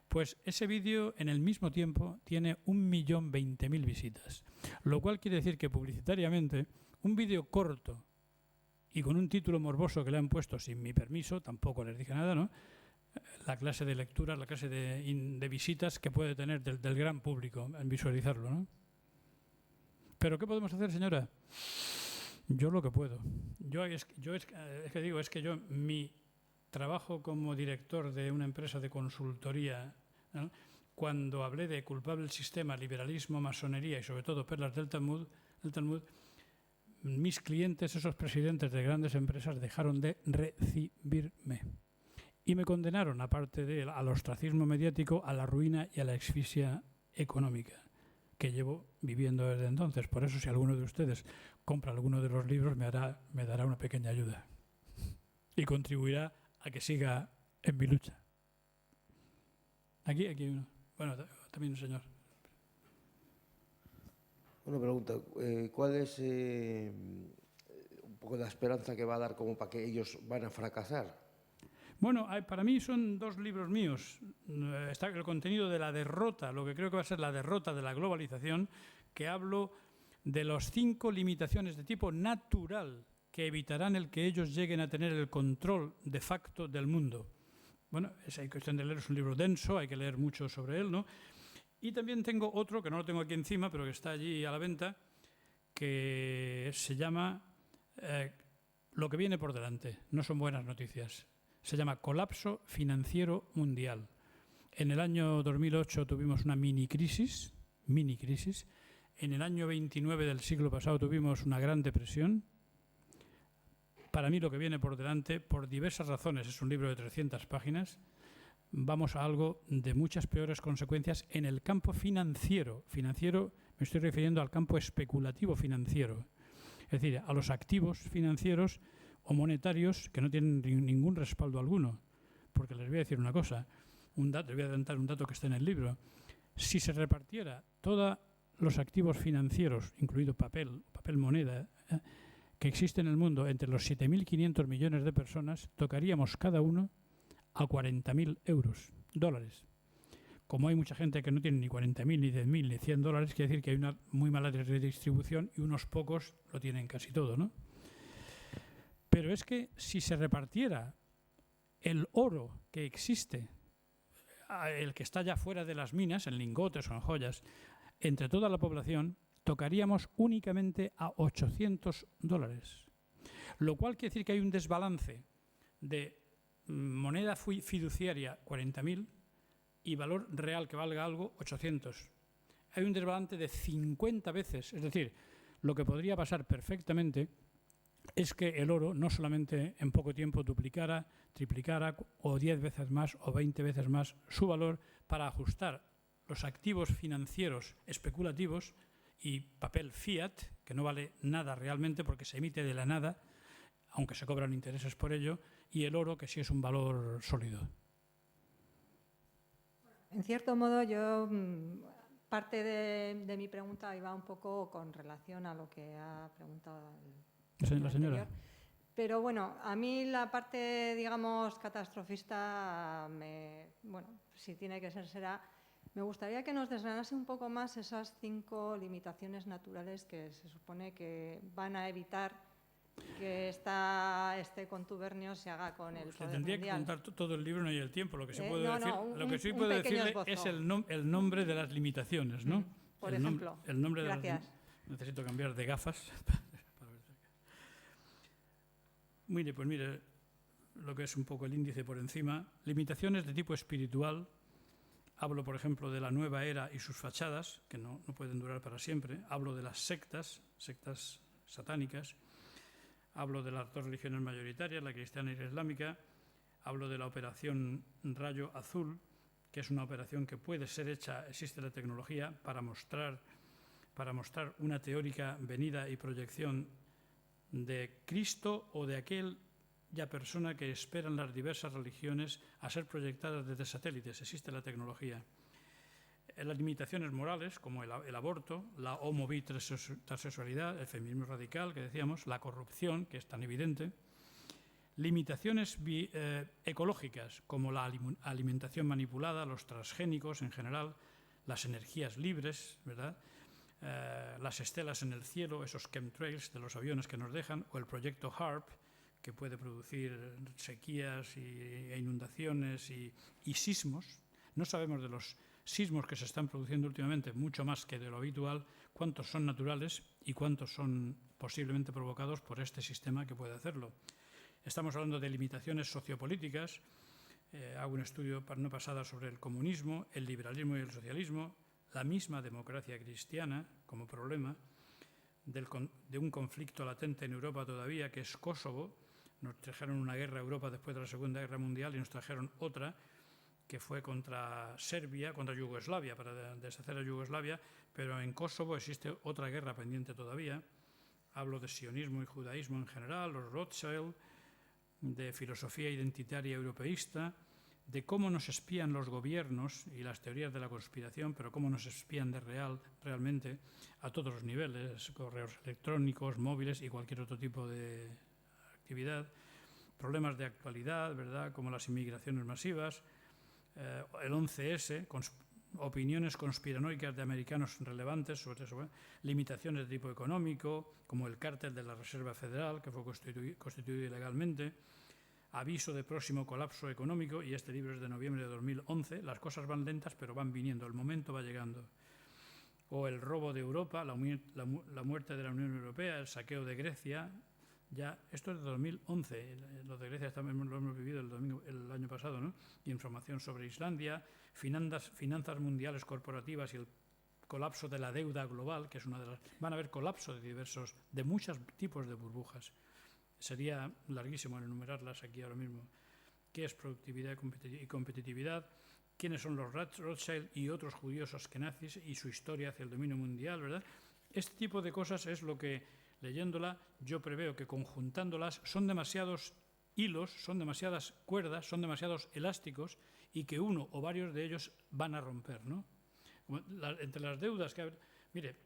Pues ese vídeo en el mismo tiempo tiene 1.020.000 visitas, lo cual quiere decir que publicitariamente un vídeo corto y con un título morboso que le han puesto sin mi permiso, tampoco les dije nada, ¿no? La clase de lectura, la clase de visitas que puede tener del gran público en visualizarlo, ¿no? ¿Pero qué podemos hacer, señora? Yo lo que puedo. Mi trabajo como director de una empresa de consultoría, ¿no? Cuando hablé de culpable el sistema, liberalismo, masonería y sobre todo perlas del Talmud, mis clientes, esos presidentes de grandes empresas, dejaron de recibirme y me condenaron, aparte al ostracismo mediático, a la ruina y a la asfixia económica que llevo viviendo desde entonces. Por eso, si alguno de ustedes compra alguno de los libros, me dará una pequeña ayuda y contribuirá a que siga en mi lucha. Aquí hay uno. Bueno, también un señor. Una pregunta. ¿Cuál es un poco la esperanza que va a dar como para que ellos van a fracasar? Bueno, para mí son 2 libros míos. Está el contenido de la derrota, lo que creo que va a ser la derrota de la globalización, que hablo de las 5 limitaciones de tipo natural que evitarán el que ellos lleguen a tener el control de facto del mundo. Bueno, hay cuestión de leer, es un libro denso, hay que leer mucho sobre él, ¿no? Y también tengo otro, que no lo tengo aquí encima, pero que está allí a la venta, que se llama Lo que viene por delante. No son buenas noticias. Se llama Colapso financiero mundial. En el año 2008 tuvimos una mini crisis. En el año 29 del siglo pasado tuvimos una gran depresión. Para mí lo que viene por delante, por diversas razones, es un libro de 300 páginas, vamos a algo de muchas peores consecuencias en el campo financiero. Financiero, me estoy refiriendo al campo especulativo financiero. Es decir, a los activos financieros o monetarios que no tienen ningún respaldo alguno. Porque les voy a decir una cosa, les voy a adelantar un dato que está en el libro. Si se repartiera todos los activos financieros, incluido papel moneda, que existe en el mundo entre los 7.500 millones de personas, tocaríamos cada uno a 40.000 dólares. Como hay mucha gente que no tiene ni 40.000, ni 10.000, ni 100 dólares, quiere decir que hay una muy mala redistribución y unos pocos lo tienen casi todo, ¿no? Pero es que si se repartiera el oro que existe, el que está ya fuera de las minas, en lingotes o en joyas, entre toda la población, tocaríamos únicamente a 800 dólares. Lo cual quiere decir que hay un desbalance de moneda fiduciaria 40.000 y valor real que valga algo 800. Hay un desbalance de 50 veces. Es decir, lo que podría pasar perfectamente es que el oro no solamente en poco tiempo duplicara, triplicara o 10 veces más o 20 veces más su valor para ajustar los activos financieros especulativos y papel fiat, que no vale nada realmente porque se emite de la nada, aunque se cobran intereses por ello, y el oro, que sí es un valor sólido. En cierto modo, yo parte de mi pregunta iba un poco con relación a lo que ha preguntado la señora. Pero bueno, a mí la parte, digamos, catastrofista, si tiene que ser, será. Me gustaría que nos desgranase un poco más esas 5 limitaciones naturales que se supone que van a evitar que este contubernio se haga con el poder tendría mundial. que contar todo el libro, no hay el tiempo. Lo que sí puedo lo que sí puedo decirle es el nombre de las limitaciones, ¿no? Por ejemplo. El nombre Gracias. Necesito cambiar de gafas. Mire, lo que es un poco el índice por encima. Limitaciones de tipo espiritual. Hablo, por ejemplo, de la nueva era y sus fachadas, que no pueden durar para siempre. Hablo de las sectas satánicas. Hablo de las 2 religiones mayoritarias, la cristiana y la islámica. Hablo de la operación Rayo Azul, que es una operación que puede ser hecha, existe la tecnología, para mostrar una teórica venida y proyección de Cristo o de aquella persona que esperan las diversas religiones a ser proyectadas desde satélites. Existe la tecnología. Las limitaciones morales, como el aborto, la homo-bi-transexualidad, el feminismo radical, que decíamos, la corrupción, que es tan evidente. Limitaciones ecológicas, como la alimentación manipulada, los transgénicos en general, las energías libres, ¿verdad? Las estelas en el cielo, esos chemtrails de los aviones que nos dejan, o el proyecto HARP, que puede producir sequías e inundaciones y sismos. No sabemos de los sismos que se están produciendo últimamente, mucho más que de lo habitual, cuántos son naturales y cuántos son posiblemente provocados por este sistema que puede hacerlo. Estamos hablando de limitaciones sociopolíticas. Hago un estudio no pasada sobre el comunismo, el liberalismo y el socialismo, la misma democracia cristiana como problema de un conflicto latente en Europa todavía, que es Kosovo. Nos trajeron una guerra a Europa después de la Segunda Guerra Mundial y nos trajeron otra que fue contra Serbia, contra Yugoslavia, para deshacer a Yugoslavia, pero en Kosovo existe otra guerra pendiente todavía. Hablo de sionismo y judaísmo en general, los Rothschild, de filosofía identitaria europeísta, de cómo nos espían los gobiernos y las teorías de la conspiración, pero cómo nos espían realmente a todos los niveles, correos electrónicos, móviles y cualquier otro tipo de actividad. Problemas de actualidad, ¿verdad?, como las inmigraciones masivas, el 11S, opiniones conspiranoicas de americanos relevantes sobre eso, limitaciones de tipo económico, como el cártel de la Reserva Federal, que fue constituido ilegalmente, aviso de próximo colapso económico, y este libro es de noviembre de 2011, las cosas van lentas pero van viniendo, el momento va llegando. O el robo de Europa, la muerte de la Unión Europea, el saqueo de Grecia, ya esto es de 2011, lo de Grecia también lo hemos vivido el año pasado, ¿no? Y información sobre Islandia, finanzas mundiales corporativas y el colapso de la deuda global, que es una de las... Van a haber colapso de muchos tipos de burbujas. Sería larguísimo enumerarlas aquí ahora mismo. ¿Qué es productividad y competitividad? ¿Quiénes son los Rothschild y otros judíos askenazis y su historia hacia el dominio mundial, ¿verdad? Este tipo de cosas es lo que, leyéndola, yo preveo que conjuntándolas son demasiados hilos, son demasiadas cuerdas, son demasiados elásticos y que uno o varios de ellos van a romper, ¿no? Entre las deudas que... Mire,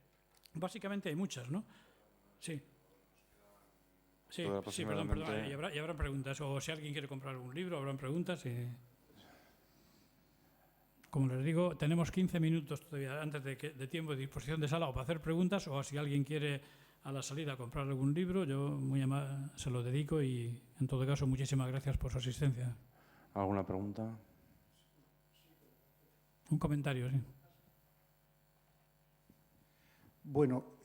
básicamente hay muchas, ¿no? Sí. Sí, perdón. Y habrá preguntas. O si alguien quiere comprar algún libro, habrán preguntas. Como les digo, tenemos 15 minutos todavía antes de tiempo de disposición de sala o para hacer preguntas, o si alguien quiere a la salida comprar algún libro, yo se lo dedico y, en todo caso, muchísimas gracias por su asistencia. ¿Alguna pregunta? Un comentario, sí. Bueno,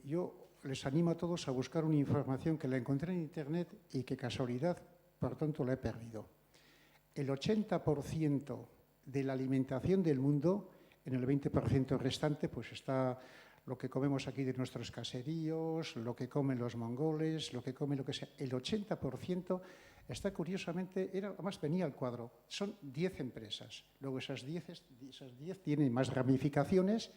yo les animo a todos a buscar una información que la encontré en Internet y que casualidad, por tanto, la he perdido. El 80% de la alimentación del mundo, en el 20% restante, pues está lo que comemos aquí de nuestros caseríos, lo que comen los mongoles, lo que comen lo que sea. El 80% está curiosamente, además venía al cuadro, son 10 empresas. Luego esas 10 tienen más ramificaciones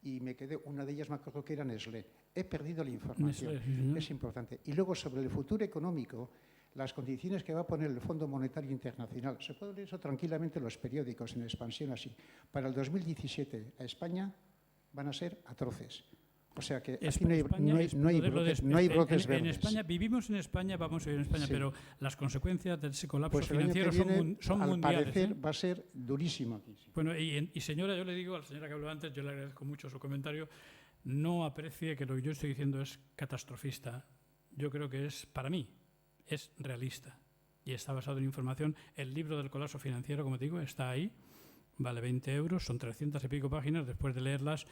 y me quedé, una de ellas me acuerdo que era Nestlé. He perdido la información, Nestlé, es importante. Y luego sobre el futuro económico, las condiciones que va a poner el Fondo Monetario Internacional. Se puede leer eso tranquilamente en los periódicos, en expansión así. Para el 2017 a España van a ser atroces. O sea que aquí no hay brotes verdes. En España, vivimos en España, vamos a vivir en España, sí, pero las consecuencias de ese colapso pues financiero son mundiales. Al parecer va a ser durísimo aquí. Sí. Bueno, y señora, yo le digo a la señora que habló antes, yo le agradezco mucho su comentario, no aprecie que lo que yo estoy diciendo es catastrofista. Yo creo que para mí, es realista y está basado en información. El libro del colapso financiero, como te digo, está ahí, vale 20 euros, son 300 y pico páginas. Después de leerlas,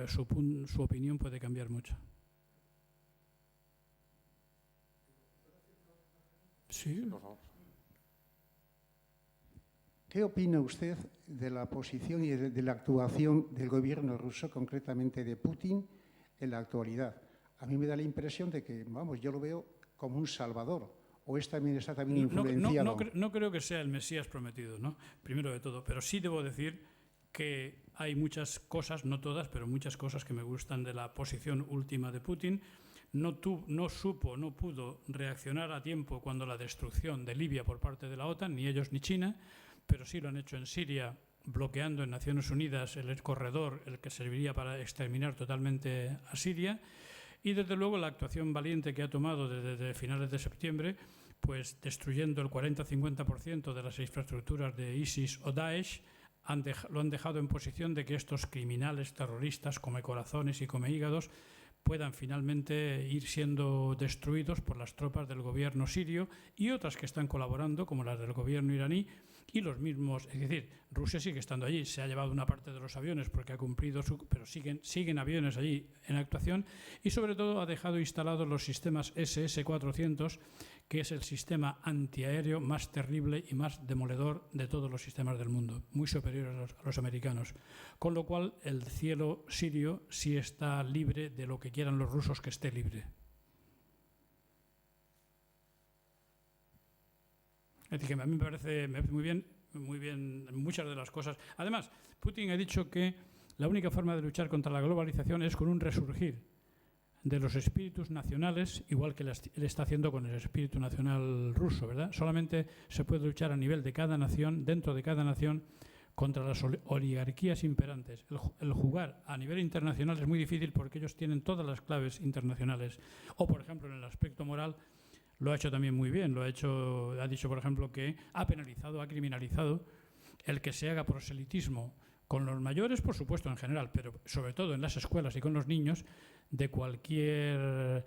su opinión puede cambiar mucho. Sí, por favor. ¿Qué opina usted de la posición y de la actuación del gobierno ruso, concretamente de Putin, en la actualidad? A mí me da la impresión de que, vamos, yo lo veo como un salvador, o está también influenciado. No creo que sea el Mesías prometido, ¿no? Primero de todo, pero sí debo decir que hay muchas cosas, no todas, pero muchas cosas que me gustan de la posición última de Putin. No pudo reaccionar a tiempo cuando la destrucción de Libia por parte de la OTAN, ni ellos ni China, pero sí lo han hecho en Siria, bloqueando en Naciones Unidas el corredor, el que serviría para exterminar totalmente a Siria. Y desde luego la actuación valiente que ha tomado desde finales de septiembre, pues destruyendo el 40-50% de las infraestructuras de ISIS o Daesh, lo han dejado en posición de que estos criminales terroristas come corazones y come hígados puedan finalmente ir siendo destruidos por las tropas del gobierno sirio y otras que están colaborando, como las del gobierno iraní, y los mismos, es decir, Rusia sigue estando allí, se ha llevado una parte de los aviones porque ha cumplido pero siguen aviones allí en actuación, y sobre todo ha dejado instalados los sistemas SS-400, que es el sistema antiaéreo más terrible y más demoledor de todos los sistemas del mundo, muy superior a los americanos. Con lo cual el cielo sirio sí está libre de lo que quieran los rusos que esté libre. Es decir, que a mí me parece muy bien muchas de las cosas. Además, Putin ha dicho que la única forma de luchar contra la globalización es con un resurgir de los espíritus nacionales, igual que él está haciendo con el espíritu nacional ruso, ¿verdad? Solamente se puede luchar a nivel de cada nación, dentro de cada nación, contra las oligarquías imperantes. El jugar a nivel internacional es muy difícil porque ellos tienen todas las claves internacionales. O, por ejemplo, en el aspecto moral, lo ha hecho también muy bien. Ha dicho, por ejemplo, que ha criminalizado el que se haga proselitismo con los mayores, por supuesto, en general, pero sobre todo en las escuelas y con los niños, de cualquier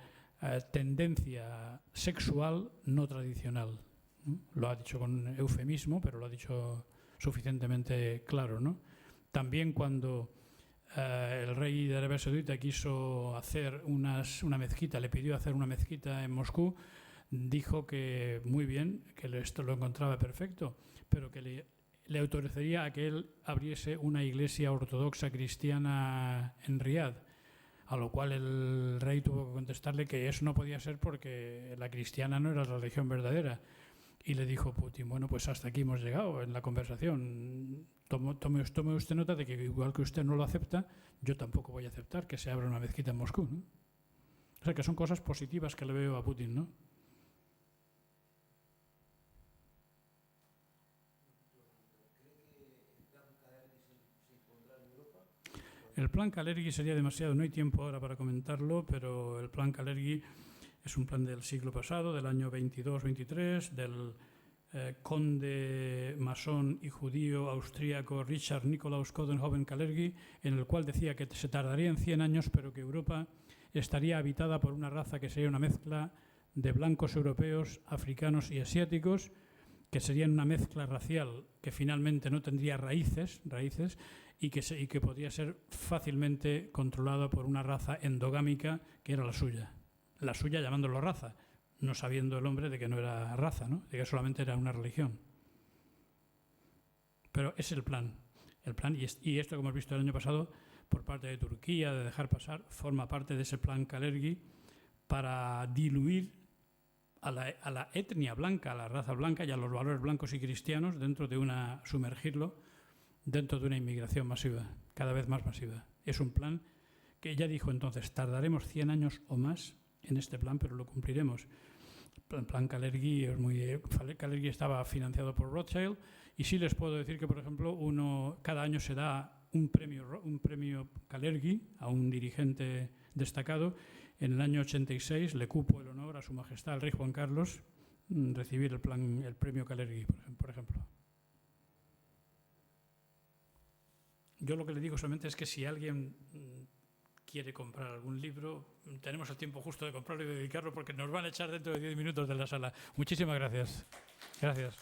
tendencia sexual no tradicional, ¿no? Lo ha dicho con eufemismo, pero lo ha dicho suficientemente claro, ¿no? También cuando el rey de Arabia Saudita quiso hacer una mezquita, le pidió hacer una mezquita en Moscú, dijo que muy bien, que esto lo encontraba perfecto, pero que le autorizaría a que él abriese una iglesia ortodoxa cristiana en Riad, a lo cual el rey tuvo que contestarle que eso no podía ser porque la cristiana no era la religión verdadera. Y le dijo Putin, bueno, pues hasta aquí hemos llegado en la conversación. Tome usted nota de que igual que usted no lo acepta, yo tampoco voy a aceptar que se abra una mezquita en Moscú, ¿no? O sea que son cosas positivas que le veo a Putin, ¿no? El plan Kalergi sería demasiado, no hay tiempo ahora para comentarlo, pero el plan Kalergi es un plan del siglo pasado, del año 22-23, del conde masón y judío austríaco Richard Nikolaus Coudenhove Kalergi, en el cual decía que se tardarían 100 años, pero que Europa estaría habitada por una raza que sería una mezcla de blancos europeos, africanos y asiáticos, que serían una mezcla racial que finalmente no tendría raíces y que podría ser fácilmente controlada por una raza endogámica que era la suya llamándolo raza, no sabiendo el hombre de que no era raza, ¿no? De que solamente era una religión. Pero es el plan y esto que hemos visto el año pasado por parte de Turquía, de dejar pasar, forma parte de ese plan Kalergi para diluir a la etnia blanca, a la raza blanca y a los valores blancos y cristianos sumergirlo dentro de una inmigración masiva, cada vez más masiva. Es un plan que ya dijo entonces, tardaremos 100 años o más en este plan, pero lo cumpliremos. El plan Kalergi Kalergi estaba financiado por Rothschild y sí les puedo decir que, por ejemplo, cada año se da un premio Kalergi a un dirigente destacado. En el año 86 le cupo el honor a Su Majestad el Rey Juan Carlos recibir el premio Kalergi, por ejemplo. Yo lo que le digo solamente es que si alguien quiere comprar algún libro, tenemos el tiempo justo de comprarlo y de dedicarlo porque nos van a echar dentro de 10 minutos de la sala. Muchísimas gracias. Gracias.